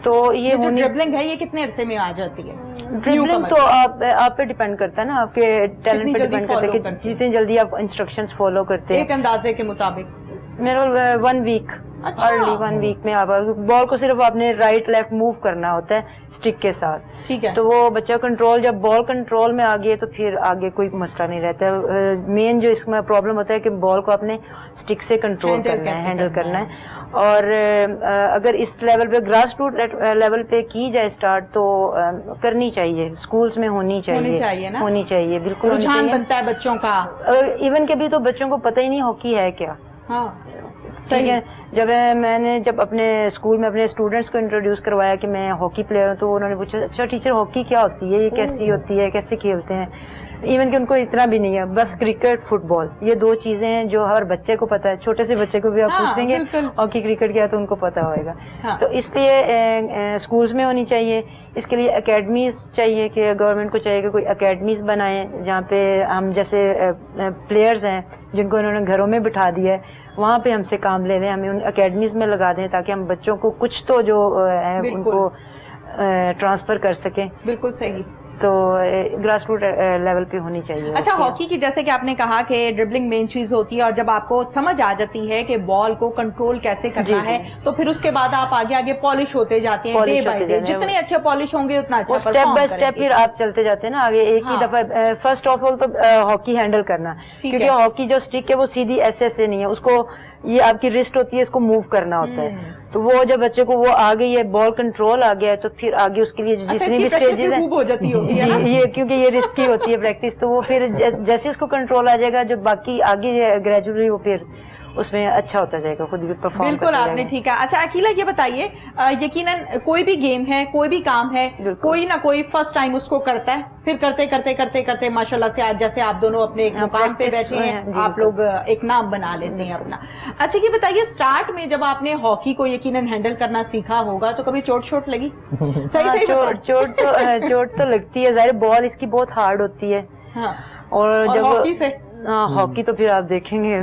A: تو یہ جو
B: ڈربلنگ ہے یہ کتنے عرصے میں آ جاتی ہے؟
A: ڈربلنگ تو آپ پہ ڈیپینڈ کرتا ہے نا، آپ کے ٹیلنٹ پہ ڈیپینڈ کرتا ہے کہ جتنی جلدی آپ انسٹرکشنز فالو کرتے ہیں.
B: ایک اندازے کے مطابق
A: میرا 1 ویک، ارلی 1 ویک میں آپ بال کو صرف آپ نے رائٹ لیفٹ موو کرنا ہوتا ہے اسٹک کے ساتھ.
B: ٹھیک ہے.
A: تو وہ بچہ کنٹرول، جب بال کنٹرول میں آ گئی تو پھر آگے کوئی مسئلہ نہیں رہتا ہے. مین جو اس میں پرابلم ہوتا ہے کہ بال کو آپ نے اسٹک سے کنٹرول کرنا ہے، ہینڈل کرنا ہے. اور اگر اس لیول پہ گراس روٹ لیول پہ کی جائے اسٹارٹ تو کرنی چاہیے، اسکولس میں ہونی چاہیے بالکل.
B: رجحان بنتا ہے بچوں کا.
A: ایون کہ بھی تو بچوں کو پتہ ہی نہیں ہاکی ہے کیا.
B: ہاں
A: صحیح ہے. جب میں نے اپنے اسکول میں اپنے اسٹوڈنٹس کو انٹروڈیوس کروایا کہ میں ہاکی پلیئر ہوں تو انہوں نے پوچھا اچھا ٹیچر ہاکی کیا ہوتی ہے، یہ کیسی ہوتی ہے، کیسے کھیلتے ہیں. ایون کہ ان کو اتنا بھی نہیں ہے، بس کرکٹ، فٹ بال، یہ 2 چیزیں ہیں جو ہر بچے کو پتا ہے. چھوٹے سے بچے کو بھی آپ پوچھ دیں گے ہاکی کرکٹ کیا تو ان کو پتا ہوئے گا. تو اس لیے اسکولس میں ہونی چاہیے. اس کے لیے اکیڈمیز چاہیے کہ گورنمنٹ کو چاہیے کہ کوئی اکیڈمیز بنائیں جہاں پہ ہم جیسے پلیئرز ہیں جن کو انہوں نے گھروں میں بٹھا دیا ہے وہاں پہ ہم سے کام لے لیں، ہمیں ان اکیڈمیز میں لگا دیں تاکہ ہم بچوں کو کچھ تو جو ہے ان کو ٹرانسفر کر سکیں.
B: بالکل صحیح.
A: تو گراس روٹ لیول پہ ہونی چاہیے.
B: اچھا ہاکی کی جیسے کہ آپ نے کہا کہ ڈربلنگ مین چیز ہوتی ہے اور جب آپ کو سمجھ آ جاتی ہے کہ بال کو کنٹرول کیسے کرنا ہے تو پھر اس کے بعد آپ آگے آگے پالش ہوتے جاتے ہیں ڈے بائی ڈے. جتنے اچھے پالش ہوں گے اتنا اچھا
A: اسٹیپ بائی اسٹیپ پھر آپ چلتے جاتے ہیں نا آگے. ایک ہی دفعہ فرسٹ آف آل تو ہاکی ہینڈل کرنا, کیونکہ ہاکی جو اسٹک ہے وہ سیدھی ایسے ایسے نہیں ہے, اس کو یہ آپ کی رسٹ ہوتی ہے, اس کو موو کرنا ہوتا ہے. تو وہ جب بچے کو وہ آگے یہ بال کنٹرول آ گیا ہے تو پھر آگے اس کے لیے جتنی بھی اسٹیجز ہیں یہ کیونکہ یہ رسکی ہوتی ہے پریکٹس, تو وہ پھر جیسے اس کو کنٹرول آ جائے گا جو باقی آگے گریجولی وہ پھر اس میں اچھا ہوتا جائے گا, خود بھی پرفارم. بالکل
B: آپ نے ٹھیک ہے. اچھا عقیلہ یہ بتائیے, یقیناً کوئی بھی گیم ہے, کوئی بھی کام ہے, کوئی نہ کوئی فرسٹ ٹائم اس کو کرتا ہے, پھر کرتے کرتے کرتے کرتے ماشاءاللہ سے آج جیسے آپ دونوں اپنے ایک مقام پہ بیٹھے ہیں, آپ لوگ ایک نام بنا لیتے ہیں اپنا. اچھا یہ بتائیے, سٹارٹ میں جب آپ نے ہاکی کو یقیناً ہینڈل کرنا سیکھا ہوگا تو کبھی چوٹ لگی؟
A: چوٹ تو لگتی ہے, ظاہر بال اس کی بہت ہارڈ ہوتی ہے. اور جب ہاکی سے ہاکی تو پھر آپ دیکھیں گے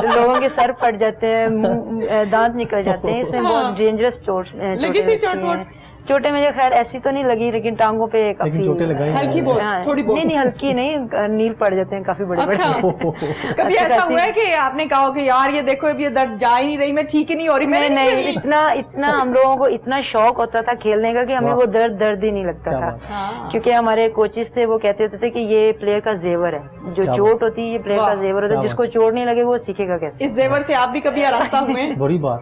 A: لوگوں کے سر پھٹ جاتے ہیں, دانت نکل جاتے ہیں, اس میں بہت ڈینجرس چوٹ. چوٹیں مجھے خیر ایسی تو نہیں لگی, لیکن ٹانگوں پہ کافی
B: ہلکی بہت, تھوڑی بہت
A: نہیں ہلکی نہیں, نیل پڑ جاتے ہیں کافی بڑے بڑے.
B: کبھی ایسا ہوا ہے کہ آپ نے کہا کہ یار یہ دیکھو اب یہ درد جا ہی نہیں رہی, میں ٹھیک ہی نہیں ہو رہی؟
A: نہیں, اتنا ہم لوگوں کو اتنا شوق ہوتا تھا کھیلنے کا کہ ہمیں وہ درد ہی نہیں لگتا تھا, کیونکہ ہمارے کوچز تھے وہ کہتے ہوتے تھے کہ یہ پلیئر کا زیور ہے, جو چوٹ ہوتی ہے یہ پلیئر کا زیور ہوتا ہے, جس کو چوٹ نہیں لگے وہ سیکھے گا کیسے.
B: اس زیور سے آپ بھی کبھی آراستہ ہوئے ہیں؟
C: بڑی بات,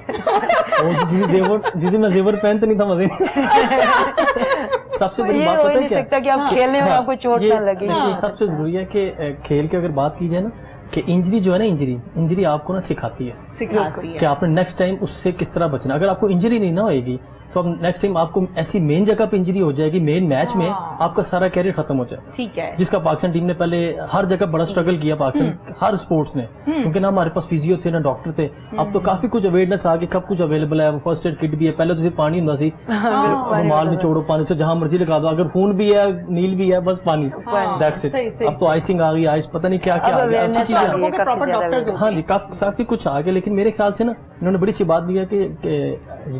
C: جس میں زیور پہنتا نہیں تھا مزے. سب سے بڑی بات پتہ ہے کیا,
A: کہ آپ کھیلنے میں آپ کو چوٹ نہ لگے.
C: سب سے ضروری ہے کہ کھیل کی اگر بات کی جائے نا, کہ انجری جو ہے نا, انجری آپ کو نا سکھاتی ہے کہ آپ نے نیکسٹ ٹائم اس سے کس طرح بچنا. اگر آپ کو انجری نہیں نہ ہوئے گی تو اب نیکسٹ ٹائم آپ کو ایسی مین جگہ پہ انجری ہو جائے گی, مین میچ میں آپ کا سارا کیریئر ختم ہو جائے.
B: ٹھیک ہے,
C: جس کا پاکستان ٹیم نے پہلے ہر جگہ بڑا اسٹرگل کیا, پاکستان ہر اسپورٹس نے, کیونکہ نہ ہمارے پاس فزیو تھے نہ ڈاکٹر تھے. اب تو کافی کچھ اویئرنیس آ گئی, سب کچھ اویلیبل ہے, فرسٹ ایڈ کٹ بھی ہے. پہلے تو صرف پانی ہوتا سی, رومال میں چھوڑو پانی سے جہاں مرضی لگا دو, اگر خون بھی ہے نیل بھی ہے بس پانی, دیٹس اٹ. اب تو آئسنگ آ گئی, آئس پتہ نہیں کیا کیا آ گیا, اچھی چیزیں. ہاں جی کافی کچھ آ گیا. لیکن میرے خیال سے نا انہوں نے بڑی سی بات بھی ہے کہ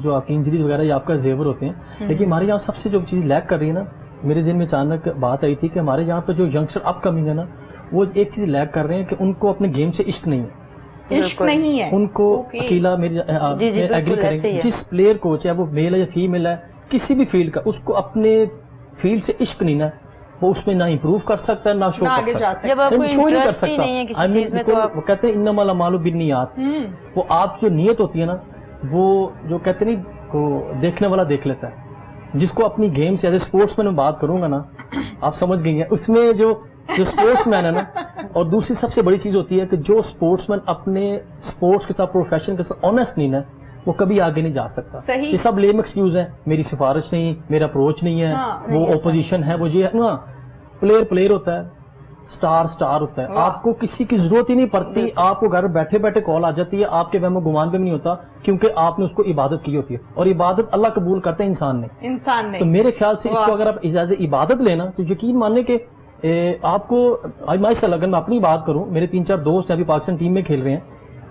C: جو آپ کی انجریز وغیرہ یہ آپ کا زیور ہوتے ہیں, لیکن ہمارے یہاں سب سے جو چیز لیک کر رہی ہے نا, میرے ذہن میں اچانک بات آئی تھی کہ ہمارے یہاں پہ جو ینگسٹر اپ کمنگ ہے نا, وہ ایک چیز لیک کر رہے ہیں کہ ان کو اپنے گیم سے عشق نہیں ہے.
B: عشق نہیں ہے
C: ان کو. اکیلا میری ایگری کریں گے, جس پلیئر کو چاہے وہ میل ہے یا فیمیل ہے, کسی بھی فیلڈ کا, اس کو اپنے فیلڈ سے عشق نہیں نا, وہ اس میں نہ امپروو کر سکتا ہے نہ شو کر سکتا ہے, شو نہیں کر سکتا. وہ کہتے ہیں انما الاعمال بالنیات, وہ آپ جو نیت ہوتی ہے نا, وہ جو کہتے ہیں وہ دیکھنے والا دیکھ لیتا ہے. جس کو اپنی گیم سے ایز اے اسپورٹس مین میں بات کروں گا نا, آپ سمجھ گئی ہیں, اس میں جو اسپورٹس مین ہے نا, اور دوسری سب سے بڑی چیز ہوتی ہے کہ جو اسپورٹس مین اپنے اسپورٹس کے ساتھ پروفیشن کے ساتھ آنیسٹ نہیں نا, وہ کبھی آگے نہیں جا سکتا. یہ سب لیم ایکسکیوز ہیں, میری سفارش نہیں, میرا اپروچ نہیں ہے, وہ اپوزیشن ہے, وہ یہ ہے نا. پلیئر ہوتا ہے, سٹار ہوتا ہے, آپ کو کسی کی ضرورت ہی نہیں پڑتی, آپ کو گھر بیٹھے بیٹھے کال آ جاتی ہے, آپ کے وہم و گمان پہ بھی نہیں ہوتا, کیونکہ آپ نے اس کو عبادت کی ہوتی ہے, اور عبادت اللہ قبول کرتا ہے انسان نے. تو میرے خیال سے اس کو اگر آپ اجازت عبادت لینا تو یقین ماننے کہ آپ کو, اگر میں اپنی بات کروں, میرے 3-4 دوست ابھی پاکستان ٹیم میں کھیل رہے ہیں,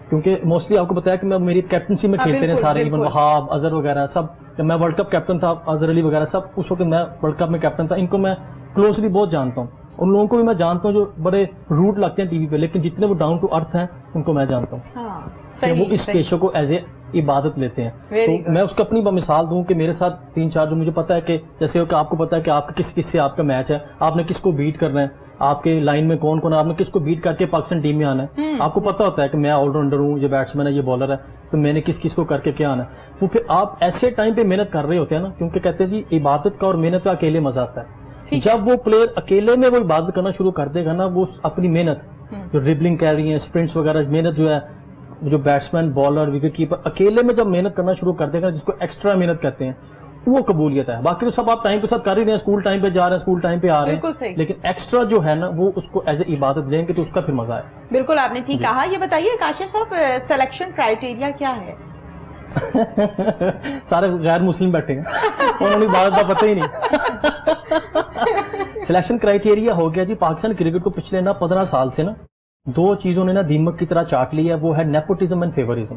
C: کیونکہ موسٹلی آپ کو بتایا کہ میں میری کیپٹنسی میں کھیلتے رہے سارے, ایون وہاب, اظہر وغیرہ سب. جب میں ورلڈ کپ کیپٹن تھا, اظہر علی وغیرہ سب, اس وقت میں ورلڈ کپ میں کیپٹن تھا. ان کو میں کلوزلی بہت جانتا ہوں, ان لوگوں کو بھی میں جانتا ہوں جو بڑے روٹ لگتے ہیں ٹی وی پہ, لیکن جتنے وہ ڈاؤن ٹو ارتھ ہیں ان کو میں جانتا ہوں کہ وہ اس پیشے کو ایز اے عبادت لیتے ہیں. تو میں اس کو اپنی مثال دوں کہ میرے ساتھ 3-4 جو مجھے پتا ہے کہ جیسے کہ آپ کو پتا ہے کہ آپ کا کس سے آپ کا میچ ہے, آپ نے کس کو بیٹ کرنا ہے, آپ کے لائن میں کون آپ نے کس کو بیٹ کر کے پاکستان ٹیم میں آنا ہے. آپ کو پتا ہوتا ہے کہ میں آل راؤنڈر ہوں, یہ بیٹسمین ہے, یہ بالر ہے, تو میں نے کس کو کر کے کیا آنا ہے. وہ پھر آپ ایسے ٹائم پہ محنت کر رہے ہوتے ہیں نا, کیونکہ کہتے ہیں جی عبادت کا اور محنت کا اکیلے مزہ آتا ہے. جب وہ پلیئر اکیلے میں وہ عبادت کرنا شروع کر دے گا نا, وہ اپنی محنت جو ڈربلنگ کہہ رہی ہیں, اسپرنٹس وغیرہ, محنت جو ہے, جو بیٹسمین, بالر, وکٹ کیپر اکیلے میں جب محنت کرنا شروع کر دے گا, جس کو ایکسٹرا محنت کہتے ہیں, وہ قبولیت ہے. باقی تو سب آپ ٹائم کے ساتھ کر ہی رہے ہیں, اسکول ٹائم پہ جا رہے ہیں, اسکول ٹائم پہ آ رہے ہیں, لیکن ایکسٹرا جو ہے نا وہ اس کو ایز اے عبادت لیں گے تو اس کا پھر مزہ ہے.
B: بالکل آپ نے ٹھیک کہا. یہ بتائیے کاشف صاحب, سلیکشن کرائیٹیریا کیا ہے؟
C: سارے غیر مسلم بیٹھے ہیں, انہوں نے عبادت کا پتہ ہی نہیں. سلیکشن کرائیٹیریا ہو گیا جی پاکستان کرکٹ کو پچھلے 15 سال سے نا 2 چیزوں نے نا دیمک کی طرح چاٹ لی ہے, وہ ہے نیپوٹزم اینڈ فیوریزم.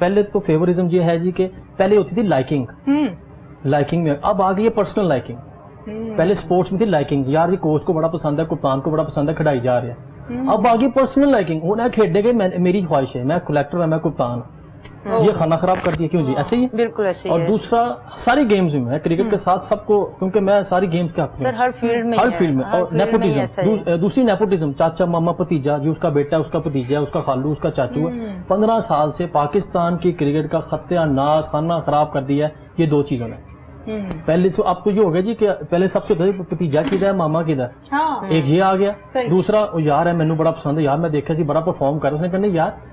C: پہلے تو فیوریزم یہ ہے جی کہ پہلے ہوتی تھی لائکنگ, لائکنگ میں اب آ گئی ہے پرسنل لائکنگ. پہلے سپورٹس میں تھی لائکنگ, یار یہ کوچ کو بڑا پسند ہے, کپتان کو بڑا پسند ہے, کھڑائی جا رہے ہیں. اب آ گئی پرسنل لائکنگ, وہ نہ کھیڈے گئے میری خواہش ہے, میں کلیکٹر ہے, میں کپتان. یہ کھانا خراب کر دیا کیوں جی, ایسے ہی
A: بالکل ایسے ہی.
C: اور دوسرا ساری گیمز میں, کرکٹ کے ساتھ سب کو, کیونکہ میں ساری گیمز کے حق میں,
A: ہر فیلڈ میں,
C: ہر فیلڈ میں. اور نیپوٹزم, دوسری نیپوٹزم, چاچا ماما بھتیجا, جو اس کا بیٹا ہے اس کا بھتیجا ہے, اس کا خالو, اس کا چاچو ہے. 15 سال سے پاکستان کی کرکٹ کا خط ناز کھانا خراب کر دیا ہے یہ دو چیزوں نے. پہلے تو اب تو یہ ہو گیا جی کہ پہلے سب سے بھتیجا کدھر ہے, ماما کدھر, ایک یہ آ گیا. دوسرا یار ہے مینو بڑا پسند ہے, یار میں دیکھا سی بڑا پرفارم کر رہا, اس نے کہنا یار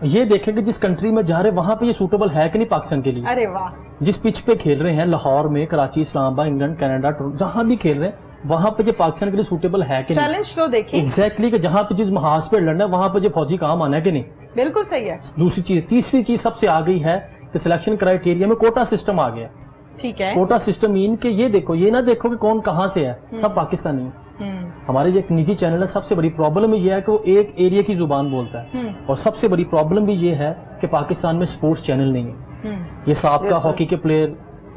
C: یہ دیکھیں کہ جس کنٹری میں جا رہے وہاں پہ یہ سوٹیبل ہے کہ نہیں پاکستان کے لیے.
B: ارے واہ. جس
C: پچ پہ کھیل رہے ہیں, لاہور میں, کراچی, اسلام آباد, انگلینڈ, کینیڈا, جہاں بھی کھیل رہے ہیں وہاں پہ یہ پاکستان کے لیے سوٹیبل ہے کہ نہیں.
B: چیلنج تو دیکھیں
C: ایگزیکٹلی کہ جہاں پہ جس محاذ پہ لڑنا ہے وہاں پہ یہ فوجی کام آنا ہے کہ نہیں.
B: بالکل صحیح ہے.
C: دوسری چیز, تیسری چیز سب سے آ گئی ہے کہ سلیکشن کرائٹیریا میں کوٹا سسٹم آ گیا.
B: ٹھیک ہے.
C: کوٹا سسٹم مین کہ یہ دیکھو, یہ نہ دیکھو کہ کون کہاں سے ہے, سب پاکستانی ہیں. ہمارے جو ایک نجی چینل ہے, سب سے بڑی پرابلم یہ ہے کہ وہ ایک ایریا کی زبان بولتا ہے, اور سب سے بڑی پرابلم بھی یہ ہے کہ پاکستان میں سپورٹس چینل نہیں ہے. یہ سابقہ ہاکی کے پلیئر,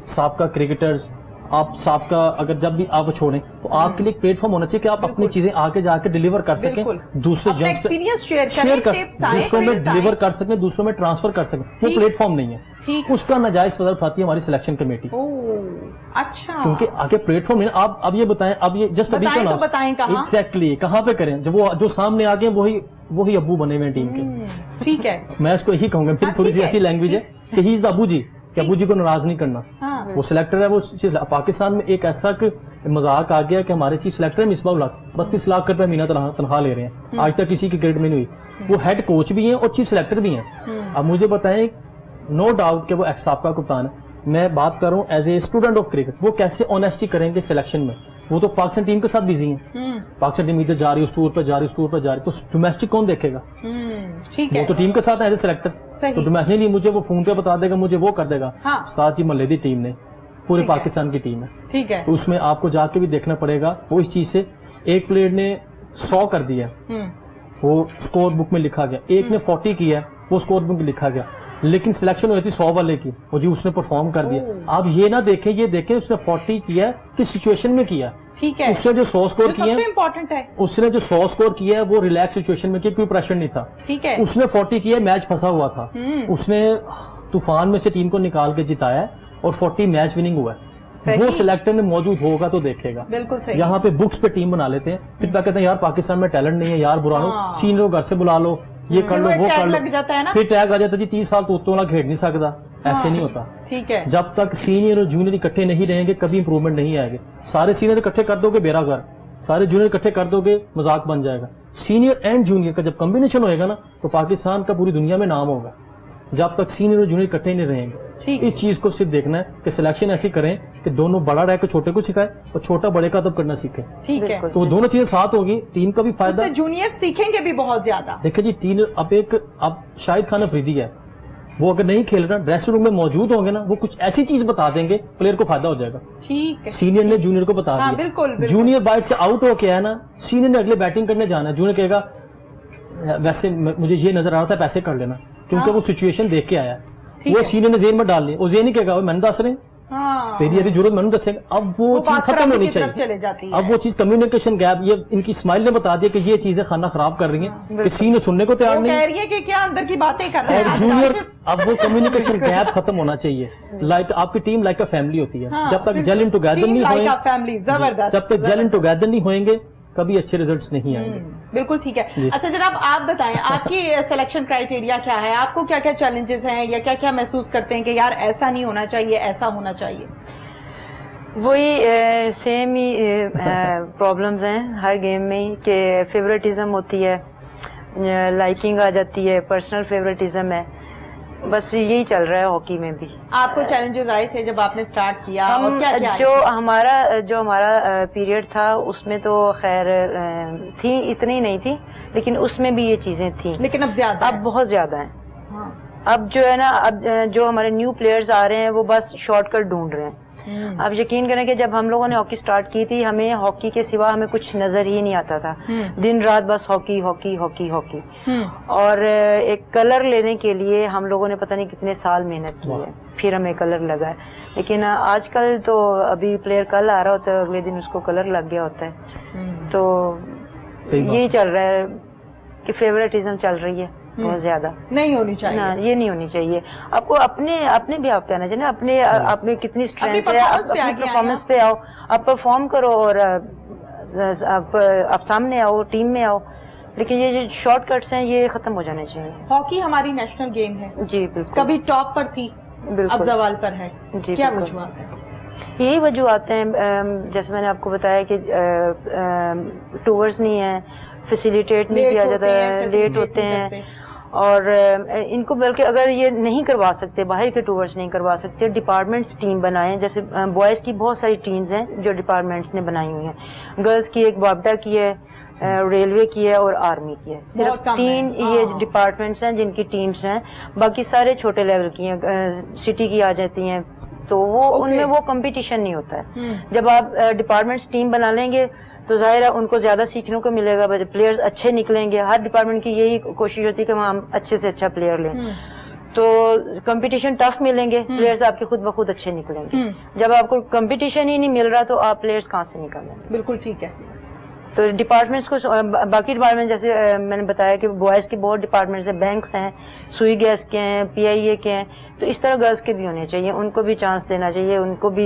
C: سابقہ کرکٹرز, آپ سابقہ اگر جب بھی آپ چھوڑیں تو آپ کے لیے ایک پلیٹ فارم ہونا چاہیے کہ آپ اپنی چیزیں آگے جا کے ڈیلیور کر سکیں, دوسرے شیئر کر سکیں, دوسروں میں ڈیلیور کر سکیں, دوسروں میں ٹرانسفر کر سکیں. وہ پلیٹ فارم نہیں ہے, اس کا ناجائز فائدہ اٹھاتی ہے ہماری سلیکشن کمیٹی.
B: اچھا,
C: کیونکہ آگے پلیٹ فارم نہیں. آپ اب یہ بتائیں, اب یہ جسٹ ابھی کا نام ایگزیکٹلی کہاں پہ کریں, جب وہ جو سامنے آ گئے وہی ابو بنے ہوئے ہیں ٹیم کے.
B: ٹھیک ہے,
C: میں اس کو یہی کہوں گا, پھر تھوڑی سی ایسی لینگویج ہے کہ ہی از دا ابو جی, کہ ابو جی کو ناراض نہیں کرنا. وہ سلیکٹر ہے, وہ پاکستان میں ایک ایسا مذاق آ گیا کہ ہمارے چیف سلیکٹر مصباح الحق 32 لاکھ روپے مہینہ تنخواہ لے رہے ہیں, آج تک کسی کی کرکٹ میں نہیں ہوئی. وہ ہیڈ کوچ بھی ہیں اور چیف سلیکٹر بھی ہیں. اب مجھے بتائیں, نو ڈاؤٹ کہ وہ ایکس سابقہ کپتان ہے, میں بات کر رہا ہوں as a student of cricket, وہ کیسے آنیسٹی کریں گے سلیکشن میں. وہ تو پاکستان ٹیم کے ساتھ بزی ہیں, پاکستان ٹیم ادھر جا رہی ہے, اس ٹور پہ جا رہی ہے, اس ٹور پہ جا رہی ہے, تو ڈومیسٹک کون دیکھے گا. وہ تو ٹیم کے ساتھ ایز اے سلیکٹر, تو ڈومیسٹکلی مجھے وہ فون پہ بتا دے گا, مجھے وہ کر دے گا. استاد جی محلے دی ٹیم نے, پورے پاکستان کی ٹیم ہے,
B: ٹھیک ہے,
C: تو اس میں آپ کو جا کے بھی دیکھنا پڑے گا. وہ اس چیز سے ایک پلیئر نے 100 کر دیا, وہ اسکور بک میں لکھا گیا, ایک نے 40 کیا, وہ اسکور بک میں لکھا گیا, لیکن سلیکشن ہوئی تھی 100 والے کی, وہ جی اس نے پرفارم کر دیا. آپ یہ نہ دیکھیں, یہ دیکھیں اس نے 40 کیا کس سچویشن میں کیا.
B: ٹھیک ہے,
C: اس نے جو 100 اسکور کیا, اس نے جو 100 اسکور کیا ہے وہ ریلیکس سچویشن میں کیا, کوئی پریشر نہیں تھا.
B: ٹھیک ہے,
C: اس نے 40 کیا, میچ پھنسا ہوا تھا, اس نے طوفان میں سے ٹیم کو نکال کے جتایا اور 40 میچ وننگ ہوا ہے. وہ سلیکٹر میں موجود ہوگا تو دیکھے گا.
B: بالکل صحیح.
C: یہاں پہ بکس پہ ٹیم بنا لیتے ہیں, پھر کیا کہتے ہیں یار پاکستان میں ٹیلنٹ نہیں ہے, یار برا لو, سینئر گھر سے بلا لو, یہ کر لو, وہ کر لو, پھر ٹیگ آ جاتا جی 30 سال تو اتنا کھیل نہیں سکتا. ایسے نہیں ہوتا.
B: ٹھیک ہے,
C: جب تک سینئر اور جونیئر اکٹھے نہیں رہیں گے کبھی امپروومنٹ نہیں آئے گی. سارے سینئر اکٹھے کر دو گے بیرا گھر, سارے جونیئر اکٹھے کر دو گے مذاق بن جائے گا. سینئر اینڈ جونیئر کا جب کمبینیشن ہوئے گا نا تو پاکستان کا پوری دنیا میں نام ہوگا. جب تک سینئر اور جونیئر اکٹھے نہیں رہیں گے. اس چیز کو صرف دیکھنا ہے کہ سلیکشن ایسی کریں کہ دونوں بڑا رہ کے چھوٹے کو سکھائے اور چھوٹا بڑے کا ادب کرنا سیکھے.
B: ٹھیک ہے,
C: تو دونوں چیزیں ساتھ ہوگی, ٹیم کا بھی فائدہ,
B: جونیئر سیکھیں گے بھی بہت زیادہ.
C: دیکھیں جی ٹیم اب شاہد خان افریدی ہے, وہ اگر نہیں کھیل رہا ڈریسنگ روم میں موجود ہوں گے نا, وہ کچھ ایسی چیز بتا دیں گے پلیئر کو فائدہ ہو جائے گا.
B: ٹھیک ہے,
C: سینئر نے جونیئر کو بتا دیا,
B: بالکل,
C: جونیئر بائٹ سے آؤٹ ہو کے آیا نا, سینئر نے اگلے بیٹنگ کرنے جانا ہے, جونیئر کہے گا ویسے مجھے یہ نظر آ رہا تھا پیسے کر لینا, کیونکہ وہ سچویشن دیکھ کے آیا ہے. وہ سینئر نے ذہن میں ڈال لیا, وہ ذہن نہیں کہے گا میں نے دس رہے تیری یعنی ضرورت میں نے دسے گا. اب وہ چیز ختم ہونی چاہیے. اب وہ چیز کمیونیکیشن گیپ, یہ ان کی اسمائل نے بتا دیا کہ یہ چیزیں کھانا خراب کر رہی ہیں, کہ سینئر سننے کو تیار نہیں ہے
B: کہ کیا اندر کی باتیں کر رہے ہیں.
C: اور جونیئر اب وہ کمیونیکیشن گیپ ختم ہونا چاہیے. لائک آپ کی ٹیم لائک اے فیملی ہوتی ہے, جب تک جیل ان ٹوگیدر نہیں ہوئیں گے, جب تک جیل ان ٹوگیدر نہیں ہوئیں گے کبھی اچھے ریزلٹس نہیں آئیں گے.
B: بالکل ٹھیک ہے. اچھا جناب آپ بتائیں, آپ کی سلیکشن کرائٹیریا کیا ہے, آپ کو کیا کیا چیلنجز ہیں یا کیا کیا محسوس کرتے ہیں کہ یار ایسا نہیں ہونا چاہیے, ایسا ہونا چاہیے؟
A: وہی سیم ہی پرابلمز ہیں ہر گیم میں ہی, کہ فیوریٹزم ہوتی ہے, لائکنگ آ جاتی ہے, پرسنل فیوریٹزم ہے, بس یہی چل رہا ہے ہاکی میں بھی. آپ
B: کو چیلنجز آئے تھے جب آپ نے سٹارٹ کیا, اور کیا کیا؟
A: جو ہمارا پیریڈ تھا اس میں تو خیر تھی, اتنی نہیں تھی, لیکن اس میں بھی یہ چیزیں تھیں,
B: لیکن اب زیادہ,
A: اب بہت زیادہ ہیں. اب جو ہے نا, اب جو ہمارے نیو پلیئرز آ رہے ہیں وہ بس شارٹ کٹ ڈھونڈ رہے ہیں, آپ یقین کریں کہ جب ہم لوگوں نے ہاکی سٹارٹ کی تھی ہمیں ہاکی کے سوا ہمیں کچھ نظر ہی نہیں آتا تھا, دن رات بس ہاکی ہاکی ہاکی ہاکی, اور ایک کلر لینے کے لیے ہم لوگوں نے پتہ نہیں کتنے سال محنت کی ہے, پھر ہمیں کلر لگا ہے. لیکن آج کل تو ابھی پلیئر کل آ رہا ہوتا ہے اگلے دن اس کو کلر لگ گیا ہوتا ہے, تو یہی چل رہا ہے کہ فیوریٹزم چل رہی ہے بہت زیادہ,
B: نہیں ہونی چاہیے,
A: یہ نہیں ہونی چاہیے. آپ کو اپنے بھی آپ پہ آنا چاہیے, اپنے آپ میں کتنی اسٹرینتھ ہے, اپنی پرفارمنس پہ آؤ, آپ پرفارم کرو اور آپ سامنے آؤ, ٹیم میں آؤ. لیکن یہ جو شارٹ کٹس ہیں یہ ختم ہو جانے چاہیے.
B: ہاکی ہماری نیشنل گیم ہے, جی بالکل, کبھی ٹاپ پر تھی, اب زوال پر ہے, کیا وجوہات ہیں؟
A: یہی وجوہات ہیں جیسے میں نے آپ کو بتایا کہ ٹورز نہیں ہیں, فیسیلیٹیٹ نہیں کیا جاتا ہے, لیٹ ہوتے ہیں, اور ان کو بلکہ اگر یہ نہیں کروا سکتے, باہر کے ٹورز نہیں کروا سکتے, ڈپارٹمنٹس ٹیم بنائیں. جیسے بوائز کی بہت ساری ٹیمز ہیں جو ڈپارٹمنٹس نے بنائی ہوئی ہیں, گرلز کی ایک وابڈا کی ہے, ریلوے کی ہے اور آرمی کی ہے. صرف 3 یہ ڈپارٹمنٹس ہیں جن کی ٹیمز ہیں, باقی سارے چھوٹے لیول کی ہیں, سٹی کی آ جاتی ہیں, تو وہ ان میں وہ کمپٹیشن نہیں ہوتا ہے. جب آپ ڈپارٹمنٹس ٹیم بنا لیں گے تو ظاہر ہے ان کو زیادہ سیکھنے کو ملے گا, پلیئرز اچھے نکلیں گے. ہر ڈپارٹمنٹ کی یہی کوشش ہوتی ہے کہ ہم اچھے سے اچھا پلیئر لیں, تو کمپٹیشن ٹف ملیں گے, پلیئرز آپ کے خود بخود اچھے نکلیں گے. جب آپ کو کمپٹیشن ہی نہیں مل رہا تو آپ پلیئرز کہاں سے نکلیں گے؟
B: بالکل ٹھیک ہے.
A: تو ڈپارٹمنٹس کو, باقی ڈپارٹمنٹ جیسے میں نے بتایا کہ بوائز کے بہت ڈپارٹمنٹس ہیں, بینکس ہیں, سوئی گیس کے ہیں, پی آئی اے کے ہیں, تو اس طرح گرلس کے بھی ہونے چاہیے, ان کو بھی چانس دینا چاہیے, ان کو بھی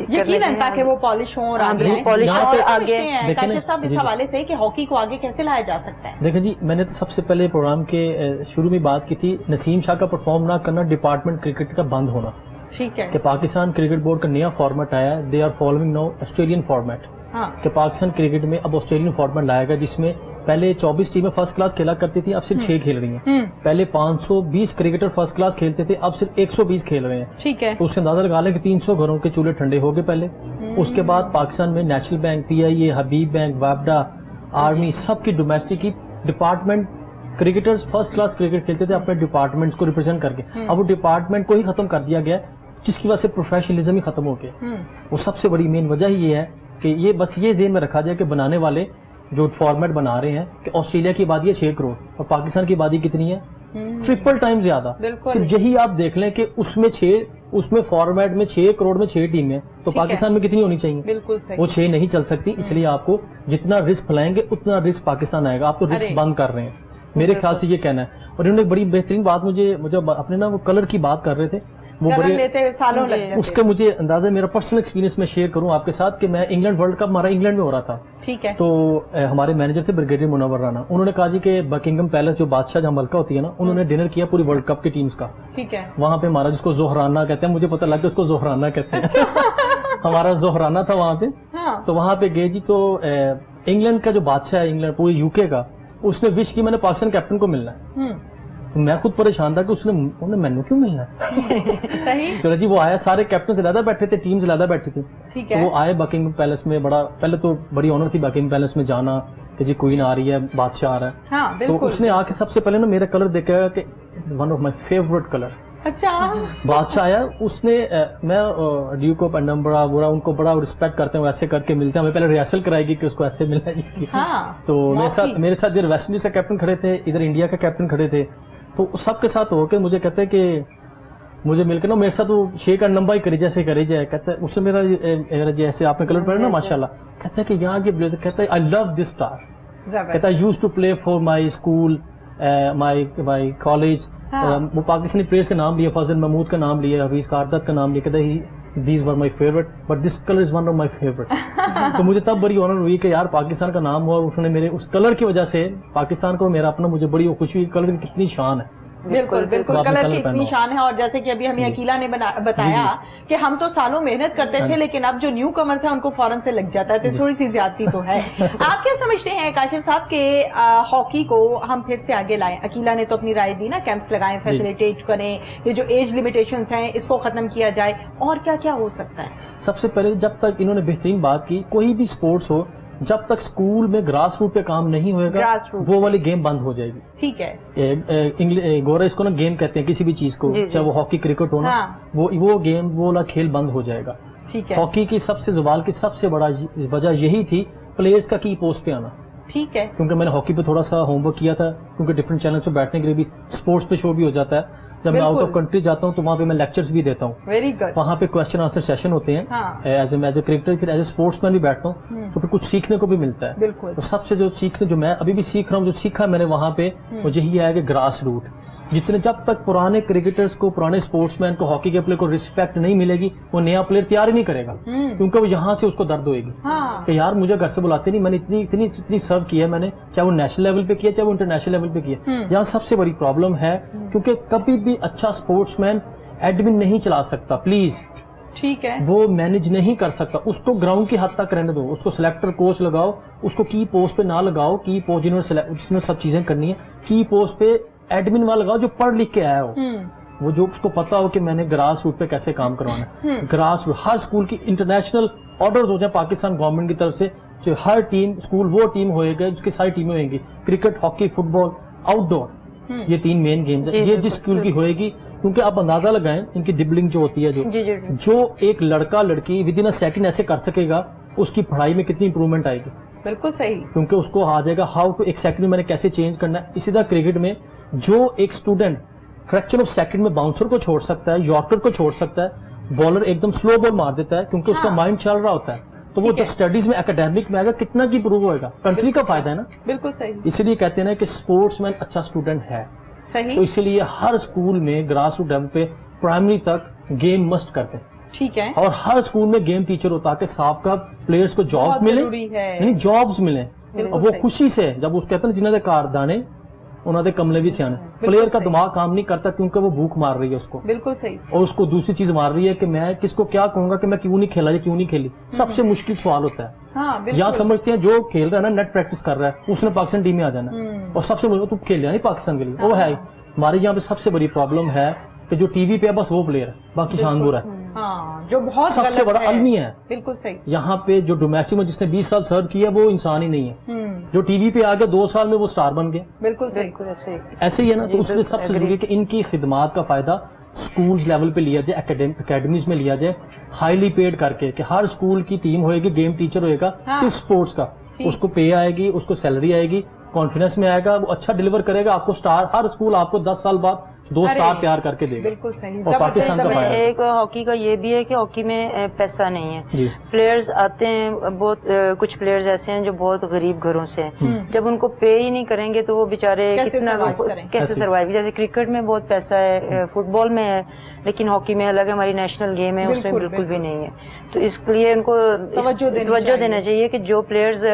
B: یقیناً تاکہ وہ پالش ہوں اور آگے. کاشف صاحب اس حوالے سے کہ ہاکی کو آگے کیسے لایا جا سکتا ہے؟
C: دیکھیں جی, میں نے تو سب سے پہلے پروگرام کے شروع میں بات کی تھی, نسیم شاہ کا پرفارم نہ کرنا, ڈپارٹمنٹ کرکٹ کا بند ہونا.
B: ٹھیک ہے,
C: کہ پاکستان کرکٹ بورڈ کا نیا فارمیٹ آیا ہے, they are following now Australian format, کہ پاکستان کرکٹ میں اب آسٹریلین فارمیٹ لائے گا جس میں پہلے 24 ٹیمیں فرسٹ کلاس کھیلا کرتی تھی, اب صرف 6 کھیل رہی ہیں. پہلے 520 کرکٹر فرسٹ کلاس کھیلتے تھے, اب صرف 120 کھیل رہے ہیں.
B: ٹھیک ہے,
C: تو اس سے اندازہ لگا لیں کہ 300 گھروں کے چولہے ٹھنڈے ہو گئے پہلے. اس کے بعد پاکستان میں نیشنل بینک, پی آئی اے, حبیب بینک, وابڈا, آرمی, سب کی ڈومیسٹک کی department cricketers first class cricket کھیلتے تھے اپنے ڈپارٹمنٹ کو ریپرزینٹ کر کے. اب وہ ڈپارٹمنٹ کو ہی ختم کر دیا گیا, جس کی وجہ سے پروفیشنلزم ہی ختم ہو گیا. وہ سب سے بڑی مین وجہ ہی یہ ہے کہ یہ بس یہ ذہن میں رکھا جائے کہ بنانے والے جو فارمیٹ بنا رہے ہیں کہ آسٹریلیا کی آبادی ہے 6 کروڑ اور پاکستان کی آبادی کتنی ہے, ٹرپل ٹائم زیادہ. صرف یہی آپ دیکھ لیں کہ اس میں فارمیٹ میں 6 کروڑ میں 6 ٹیمیں, تو پاکستان میں کتنی ہونی چاہیے؟ وہ 6 نہیں چل سکتی. اس لیے آپ کو جتنا رسک پھیلائیں گے اتنا رسک پاکستان آئے گا. آپ تو رسک بند کر رہے ہیں, میرے خیال سے یہ کہنا ہے. اور انہوں نے ایک بڑی بہترین بات مجھے اپنے نا وہ کلر کی بات کر رہے تھے, وہ بڑے اس کا مجھے اندازہ میرا پرسنل ایکسپیرینس میں شیئر کروں آپ کے ساتھ کہ میں انگلینڈ ورلڈ کپ ہمارا انگلینڈ میں ہو رہا تھا.
B: ٹھیک ہے,
C: تو ہمارے مینیجر تھے بریگیڈیئر منور رانا, انہوں نے کہا جی کہ بکنگم پیلس جو بادشاہ جہاں ملکہ ہوتی ہے نا, انہوں نے ڈنر کیا پوری ورلڈ کپ کی ٹیمز کا.
B: ٹھیک ہے,
C: وہاں پہ ہمارا جس کو زہرانہ کہتے ہیں, مجھے پتہ لگا کہ اس کو زہرانہ کہتے ہیں, ہمارا زہرانہ تھا وہاں پہ. تو وہاں پہ گئے جی, تو انگلینڈ کا جو بادشاہ ہے انگلینڈ پوری یو کے کا, اس نے وش کی میں نے پاکستان کیپٹن کو ملنا ہے. میں خود پریشان تھا کہ اس نے مینو کیوں ملنا ہے. چلو جی, وہ آیا, سارے کیپٹن زیادہ بیٹھے تھے, ٹیم زیادہ بیٹھی تھی, تو وہ آئے بکنگم پیلس میں. پہلے تو بڑی آنر تھی بکنگم پیلس میں جانا کہ جی کوئین آ رہی ہے, بادشاہ آ رہا ہے. تو اس نے آ کے سب سے پہلے نا میرا کلر دیکھا کہ one of my favourite colour.
B: اچھا,
C: بادشاہ آیا, اس نے, میں ڈیوک آف ایڈنبرا ان کو بڑا رسپیکٹ کرتے ہیں, ایسے کر کے ملتے ہیں, ہمیں پہلے ریہرسل کرائے گی کہ اس کو ایسے ملنا ہے. تو میرے ساتھ ادھر ویسٹ انڈیز کا کیپٹن کھڑے تھے, ادھر انڈیا کا کیپٹن کھڑے تھے. تو سب کے ساتھ ہو کے مجھے کہتے ہیں کہ مجھے مل کے نا میرے ساتھ وہ شیک اینڈ لمبا ہی کری جیسے کرے جائے. کہتا ہے اس سے میرا جیسے آپ نے کلر پڑھا نا ماشاء اللہ, کہتا ہے کہ یہاں کے بلیزر, کہتا ہے آئی لو دس اسٹار, کہتا ہے used to play for my school, my college. وہ پاکستانی پلیئرس کا نام لیا, فضل محمود کا نام لیا, حفیظ کاردت کا نام لیا, کہتا ہے these were my favourite but this colour is one of my favourite. تو مجھے تب بڑی آنر ہوئی کہ یار پاکستان کا نام ہوا, اس نے میرے اس کلر کی وجہ سے پاکستان کو میرا اپنا, مجھے بڑی خوشی ہوئی. کلر کی کتنی شان ہے,
B: بالکل بالکل, کلر کی اتنی شان ہے. اور جیسے کہ ابھی ہمیں عقیلہ نے بتایا کہ ہم تو سالوں محنت کرتے تھے, لیکن اب جو نیو کمرز ہیں ان کو فوراً سے لگ جاتا ہے, تو تھوڑی سی زیادتی تو ہے. آپ کیا سمجھتے ہیں کاشف صاحب کہ ہاکی کو ہم پھر سے آگے لائیں؟ عقیلہ نے تو اپنی رائے دی نا, کیمپس لگائیں, فیسیلیٹیٹ کریں, یہ جو ایج لمیٹیشنز ہیں اس کو ختم کیا جائے, اور کیا کیا ہو سکتا ہے؟
C: سب سے پہلے جب تک انہوں نے بہترین بات کی, کوئی بھی سپورٹس ہو جب تک اسکول میں گراس روٹ پہ کام نہیں ہوئے گا وہ والی گیم بند ہو جائے گی.
B: ٹھیک ہے.
C: گورا اس کو نا گیم کہتے ہیں کسی بھی چیز کو, چاہے وہ ہاکی کرکٹ ہو نا, وہ گیم وہ والا کھیل بند ہو جائے گا. ہاکی کی سب سے زوال کی سب سے بڑا وجہ یہی تھی پلیئرز کا کی پوسٹ پہ آنا.
B: ٹھیک ہے.
C: کیونکہ میں نے ہاکی پہ تھوڑا سا ہوم ورک کیا تھا, کیونکہ ڈفرینٹ چینل پہ بیٹھنے کے لیے بھی اسپورٹس پہ شو بھی ہو جاتا ہے. جب میں آؤٹ آف کنٹری جاتا ہوں تو وہاں پہ میں لیکچرز بھی دیتا ہوں.
B: Very good. وہاں
C: پہ کوسچن آنسر سیشن ہوتے ہیں. ایز اے کرکٹر پھر ایز اے اسپورٹس مین بھی بیٹھتا ہوں, تو پھر کچھ سیکھنے کو بھی ملتا ہے.
B: بالکل.
C: تو سب سے جو میں ابھی بھی سیکھ رہا ہوں, جو سیکھا میں نے وہاں پہ, وہ یہی ہے کہ گراس روٹ. جب تک پرانے کرکٹرز کو, پرانے اسپورٹس مین کو, ہاکی کے پلیئر کو رسپیکٹ نہیں ملے گی, وہ نیا پلیئر تیار ہی نہیں کرے گا, کیونکہ وہ یہاں سے اس کو درد ہوئے گی کہ یار مجھے گھر سے بلاتے نہیں, میں نے اتنی سرو کی ہے میں نے, چاہے وہ نیشنل لیول پہ کیا چاہے وہ انٹرنیشنل لیول پہ کیا. یہاں سب سے بڑی پرابلم ہے, کیونکہ کبھی بھی اچھا اسپورٹس مین ایڈمن نہیں چلا سکتا. پلیز,
B: ٹھیک ہے,
C: وہ مینج نہیں کر سکتا. اس کو گراؤنڈ کی حد تک رہنے دو, اس کو سلیکٹر کوچ لگاؤ, اس کو کی پوسٹ پہ نہ لگاؤ. کی پوسٹ جس نے سب چیزیں کرنی ہے, کی پوسٹ پہ ایڈمن والا لگاؤ جو پڑھ لکھ کے آیا ہو, وہ جو اس کو پتا ہو کہ میں نے گراس روٹ پہ کیسے کام کروانا ہے. گراس روٹ ہر اسکول کی انٹرنیشنل آرڈرز ہو جائیں پاکستان گورنمنٹ کی طرف سے, جو ہر ٹیم اسکول وہ ٹیم ہوئے گا جس کی ساری ٹیمیں ہوئیں گی, کرکٹ, ہاکی, فٹ بال, آؤٹ ڈور, یہ 3 مین گیمز ہیں. یہ جس اسکول کی ہوئے گی, کیونکہ آپ اندازہ لگائیں ان کی ڈبلنگ جو ہوتی ہے, جو ایک لڑکا لڑکی ود ان اے سیکنڈ ایسے کر سکے گا, اس کی پڑھائی میں کتنی امپروومنٹ آئے گی.
B: بالکل صحیح.
C: کیونکہ اس کو آ جائے گا ہاؤ ٹو ایک سیکنڈ میں نے کیسے چینج کرنا ہے. اسی طرح کرکٹ میں جو ایک اسٹوڈنٹ فریکشن آف سیکنڈ میں باؤنسر کو چھوڑ سکتا ہے, یارکر کو چھوڑ سکتا ہے, بالر ایک دم سلو بال مار دیتا ہے, کیونکہ اس کا مائنڈ چل رہا ہوتا ہے, تو وہ جب اسٹڈیز میں اکیڈیمک میں آئے گا کتنا کی امپروو ہوئے گا, کنٹری کا فائدہ ہے نا.
B: بالکل صحیح.
C: اسی لیے کہتے ہیں نا کہ اسپورٹس مین اچھا اسٹوڈنٹ ہے.
B: صحیح.
C: تو اسی لیے ہر اسکول میں گراس روٹ لیول پہ پرائمری تک گیم مسٹ کرتے ہیں.
B: ٹھیک ہے.
C: اور ہر اسکول میں گیم ٹیچر ہوتا کہ سابقہ پلیئرز کو جاب ملے, یعنی جابز ملیں. وہ خوشی سے, جب اس کہتے ہیں جنہوں نے کاردانے انہوں نے کملے بھی سیانے, پلیئر کا دماغ کام نہیں کرتا کیونکہ وہ بھوک مار رہی ہے اس کو.
B: بالکل صحیح. اور
C: اس کو دوسری چیز مار رہی ہے کہ میں کس کو کیا کہوں گا کہ میں کیوں نہیں کھیلا یا کیوں نہیں کھیلی. سب سے مشکل سوال ہوتا ہے. یا سمجھتے ہیں جو کھیل رہا ہے نا, نیٹ پریکٹس کر رہا ہے, اس نے پاکستان ٹیم میں آ جانا, اور سب سے تم کھیل رہا نہیں پاکستان کے لیے. وہ ہے ہمارے یہاں پہ سب سے بڑی پرابلم ہے کہ جو ٹی وی پہ بس وہ پلیئر ہے, باقی شاندور ہے,
B: جو بہت
C: سب سے بڑا المی ہے.
B: بالکل صحیح.
C: یہاں پہ جو ڈومیسٹک میں جس نے 20 سال سرو کیا وہ انسان ہی نہیں ہے, جو ٹی وی پہ آ گیا 2 سال میں وہ سٹار بن گیا.
B: بالکل صحیح.
C: ایسے ہی ہے نا. تو اس لیے سب سے ضروری ہے کہ ان کی خدمات کا فائدہ اسکولز لیول پہ لیا جائے, اکیڈمیز میں لیا جائے, ہائیلی پیڈ کر کے, کہ ہر اسکول کی ٹیم ہوئے گی, گیم ٹیچر ہوئے گا صرف اسپورٹس کا, اس کو پے آئے گی, اس کو سیلری آئے گی, کانفیڈنس میں آئے گا, وہ اچھا ڈیلیور کرے گا, آپ کو سٹار, ہر اسکول آپ کو 10 سال بعد 2 سٹار تیار کر کے دے گا.
B: بالکل صحیح.
C: اور پاکستان کا فائدہ.
A: ایک ہاکی کا یہ بھی ہے کہ ہاکی میں پیسہ نہیں ہے. پلیئرز آتے ہیں, بہت کچھ پلیئرز ایسے ہیں جو بہت غریب گھروں سے ہیں, جب ان کو پے ہی نہیں کریں گے تو وہ بیچارے کیسے سروائیو. جیسے کرکٹ میں بہت پیسہ ہے, فٹ بال میں ہے, لیکن ہاکی میں الگ ہماری نیشنل گیم ہے, اس میں بالکل بھی نہیں ہے. تو اس لیے ان کو توجہ دینا چاہیے کہ جو پلیئرز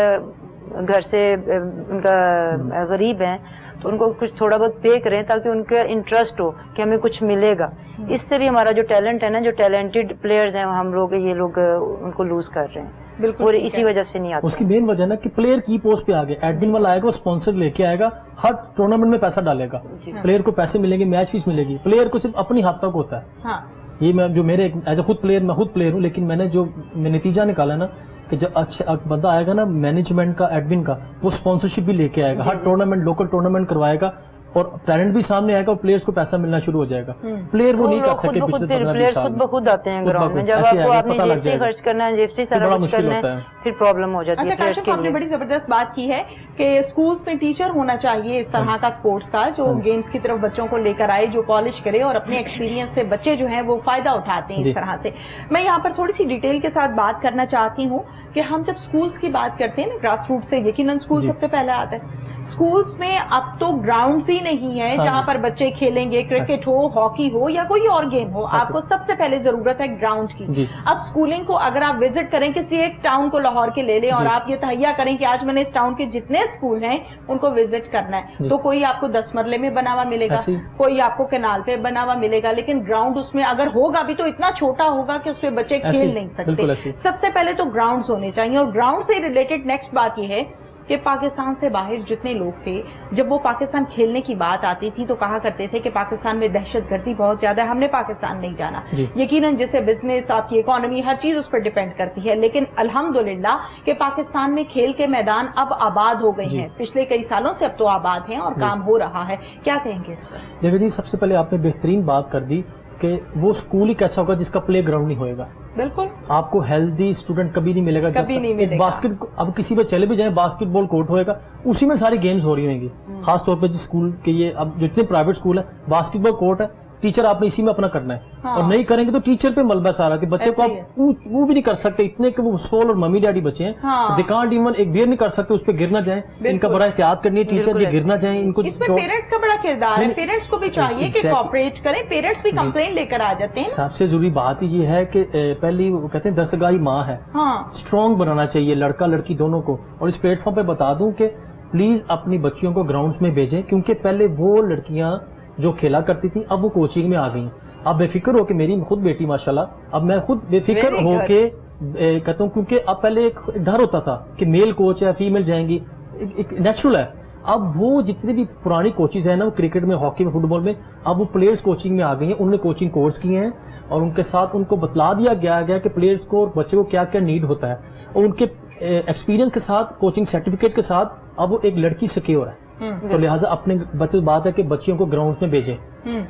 A: گھر سے ان کا غریب ہیں تو ان کو کچھ تھوڑا بہت پے کریں تاکہ ان کا انٹرسٹ ہو کہ ہمیں کچھ ملے گا. اس سے بھی ہمارا جو ٹیلنٹ ہے نا, جو ٹیلنٹڈ پلیئرز ہیں ہم لوگ, یہ لوگ ان کو لوز کر رہے ہیں. بالکل. اور اسی وجہ سے نہیں آتا.
C: اس کی مین وجہ نا کہ پلیئر کی پوسٹ پہ آگے ایڈمن والا آئے گا, وہ اسپانسر لے کے آئے گا, ہر ٹورنامنٹ میں پیسہ ڈالے گا, پلیئر کو پیسے ملیں گے, میچ فیس ملے گی. پلیئر کو صرف اپنی حد تک ہوتا ہے. یہ میں جو میرے ایز اے خود پلیئر ہوں, لیکن میں نے جو نتیجہ نکالا نا کہ جب اچھا بندہ آئے گا نا مینجمنٹ کا, ایڈمن کا, وہ اسپانسرشپ بھی لے کے آئے گا, ہر ٹورنامنٹ, لوکل ٹورنامنٹ کروائے گا, اور ٹیلنٹ بھی سامنے آئے گا, اور پلیئرز کو پیسہ ملنا شروع ہو جائے گا. پلیئر وہ نہیں کر سکے پچھلے 15 سال
A: خود بخود آتے ہیں گراؤنڈ میں, جب آپ نے جیب سے خرچ کرنا ہے, جیب سے سارا کچھ کرنا ہے, پھر پرابلم ہو جاتی ہے.
B: اچھا کاشف, آپ نے بڑی زبردست بات کی ہے کہ اسکولز میں ٹیچر ہونا چاہیے اس طرح کا اسپورٹس کا, جو گیمز کی طرف بچوں کو لے کر آئے, جو پالش کرے, اور اپنے ایکسپیرینس سے بچے جو ہیں وہ فائدہ اٹھاتے ہیں اس طرح سے. میں یہاں پر تھوڑی سی ڈیٹیل کے ساتھ بات کرنا چاہتی ہوں کہ ہم جب اسکولس کی بات کرتے ہیں نا, گراس روٹ سے یقیناً اسکول سب سے پہلے آتا ہے. اسکولس میں اب تو گراؤنڈز ہی نہیں ہے جہاں پر بچے کھیلیں گے, کرکٹ ہو, ہاکی ہو یا کوئی اور گیم ہو, آپ کو سب سے پہلے ضرورت ہے گراؤنڈ کی. اب اسکولنگ کو اگر آپ وزٹ کریں کسی ایک ٹاؤن کو لاہور کے لے لیں, اور آپ یہ تہیا کریں کہ آج میں نے اس ٹاؤن کے جتنے اسکول ہیں ان کو وزٹ کرنا ہے, تو کوئی آپ کو 10 مرلے میں بنا ہوا ملے گا, کوئی آپ کو کینال پہ بنا ہوا ملے گا, لیکن گراؤنڈ اس میں اگر ہوگا بھی تو اتنا چھوٹا ہوگا کہ اس پہ بچے کھیل نہیں سکتے. سب سے پہلے تو گراؤنڈز ہونے چاہیے. اور گراؤنڈ سے ریلیٹڈ نیکسٹ بات یہ ہے کہ پاکستان سے باہر جتنے لوگ تھے جب وہ پاکستان کھیلنے کی بات آتی تھی تو کہا کرتے تھے کہ پاکستان میں دہشت گردی بہت زیادہ ہے, ہم نے پاکستان نہیں جانا. یقیناً جسے بزنس, آپ کی اکانومی, ہر چیز اس پر ڈیپینڈ کرتی ہے, لیکن الحمدللہ کہ پاکستان میں کھیل کے میدان اب آباد ہو گئے ہیں, پچھلے کئی سالوں سے اب تو آباد ہیں اور کام ہو رہا ہے. کیا کہیں گے اس پر؟
C: دیکھیں جی, سب سے پہلے آپ نے بہترین بات کر دی کہ وہ اسکول ہی کیسا ہوگا جس کا پلے گراؤنڈ نہیں ہوئے گا.
B: بالکل,
C: آپ کو ہیلدی اسٹوڈنٹ کبھی نہیں ملے گا.
B: کبھی نہیں ملے گا.
C: باسکٹ, اب کسی پہ چلے بھی جائیں, باسکٹ بال کورٹ ہوئے گا, اسی میں ساری گیمز ہو رہی ہوں گی. خاص طور پہ جس اسکول کے, یہ اب جتنے پرائیویٹ اسکول ہیں, باسکٹ بال کورٹ ہے, ٹیچر آپ نے اسی میں اپنا کرنا ہے, اور نہیں کریں گے تو ٹیچر پہ ملبہ سارا کہ بچے کو آپ وہ بھی نہیں کر سکتے اتنے کہ وہ سول اور ممی ڈیڈی بچے ہیں, دے کانٹ ایون ایک بیئر نہیں کر سکتے, اس پہ گر نہ جائیں. ان کا بڑا احتیاط کرنی ہے ٹیچر, یہ گر نہ جائیں. ان کو
B: اس میں پیرنٹس کا بڑا کردار ہے, پیرنٹس کو بھی چاہیے کہ کوآپریٹ کریں. پیرنٹس بھی کمپلین لے کر آ جاتے ہیں.
C: سب سے ضروری بات یہ ہے کہ پہلی وہ کہتے ہیں درسگاہی ماں ہے, اسٹرانگ بنانا چاہیے لڑکا لڑکی دونوں کو. اور اس پلیٹ فارم پہ بتا دوں کہ پلیز اپنی بچیوں کو گراؤنڈز میں بھیجیں, کیونکہ پہلے وہ لڑکیاں جو کھیلا کرتی تھیں اب وہ کوچنگ میں آ گئی. اب بے فکر ہو کہ میری خود بیٹی ماشاءاللہ, اب میں خود بے فکر ہو کے کہتا ہوں, کیونکہ اب پہلے ایک ڈر ہوتا تھا کہ میل کوچ ہے, فیمیل جائیں گی, ایک نیچرل ہے. اب وہ جتنے بھی پرانی کوچز ہیں نا, وہ کرکٹ میں, ہاکی میں, فٹ بال میں, اب وہ پلیئرز کوچنگ میں آ گئی ہیں. انہوں نے کوچنگ کورس کیے ہیں اور ان کے ساتھ ان کو بتلا دیا گیا کہ پلیئرز کو اور بچے کو کیا کیا نیڈ ہوتا ہے, اور ان کے ایکسپیرینس کے ساتھ, کوچنگ سرٹیفکیٹ کے ساتھ اب وہ ایک لڑکی سیکیور ہے. تو لہٰذا اپنے بچے, بات ہے کہ بچیوں کو گراؤنڈ میں بھیجیں.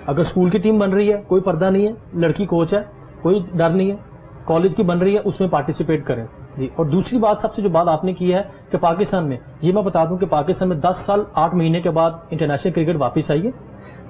C: اگر اسکول کی ٹیم بن رہی ہے, کوئی پردہ نہیں ہے, لڑکی کوچ ہے, کوئی ڈر نہیں ہے. کالج کی بن رہی ہے, اس میں پارٹیسپیٹ کریں. جی, اور دوسری بات, سب سے جو بات آپ نے کی ہے کہ پاکستان میں, یہ میں بتا دوں کہ پاکستان میں 10 سال 8 مہینے کے بعد انٹرنیشنل کرکٹ واپس آئی ہے.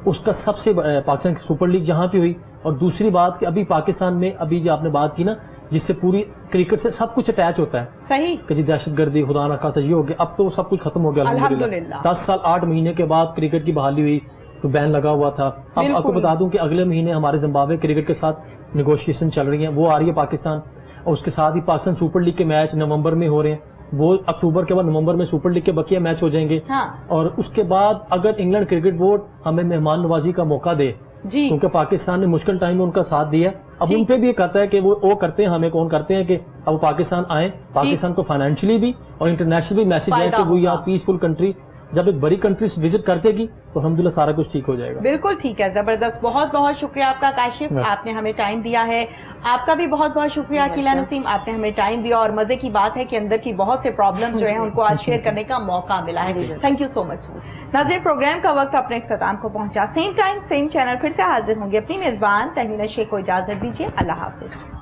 C: اس کا سب سے پاکستان سپر لیگ جہاں پہ ہوئی. اور دوسری بات کہ ابھی پاکستان میں, ابھی جو آپ نے بات کی نا, جس سے پوری کرکٹ سے سب کچھ اٹیچ ہوتا ہے.
B: صحیح,
C: کہ جی دہشت گردی, خدا نہ خواستہ یہ ہو گیا, اب تو سب کچھ ختم ہو گیا الحمدللہ. 10 سال 8 مہینے کے بعد کرکٹ کی بحالی ہوئی, تو بین لگا ہوا تھا. اب آپ کو بتا دوں کہ اگلے مہینے ہمارے زمبابوے کرکٹ کے ساتھ نیگوشیشن چل رہی ہیں, وہ آ رہی ہے پاکستان. اور اس کے ساتھ ہی پاکستان سپر لیگ کے میچ نومبر میں ہو رہے ہیں, وہ اکتوبر کے بعد نومبر میں سپر لیگ کے بقیہ میچ ہو جائیں گے. اور اس کے بعد اگر انگلینڈ کرکٹ بورڈ ہمیں مہمان نوازی کا موقع دے, کیونکہ پاکستان نے مشکل ٹائم میں ان کا ساتھ دیا, اب ان پہ بھی یہ کہتا ہے کہ وہ کرتے ہیں, ہمیں کون کرتے ہیں کہ اب پاکستان آئیں, پاکستان کو فائنینشلی بھی اور انٹرنیشنل بھی میسج ہے کہ وہ یہاں پیسفل کنٹری. جب ایک بڑی کنٹری وزٹ کر جائے گی تو الحمدللہ سارا کچھ ٹھیک ہو جائے گا.
B: بالکل ٹھیک ہے, زبردست. بہت بہت شکریہ آپ کا کاشف, آپ نے ہمیں ٹائم دیا ہے. آپ کا بھی بہت بہت شکریہ عقیلہ نسیم, آپ نے ہمیں ٹائم دیا. اور مزے کی بات ہے کہ اندر کی بہت سے پرابلم جو ہیں ان کو آج شیئر کرنے کا موقع ملا ہے. تھینک یو سو مچ. ناظرین, پروگرام کا وقت اپنے اختتام کو پہنچا. سیم ٹائم سیم چینل پھر سے حاضر ہوں گے. اپنی میزبان تہمینہ شیخ کو اجازت دیجیے. اللہ حافظ.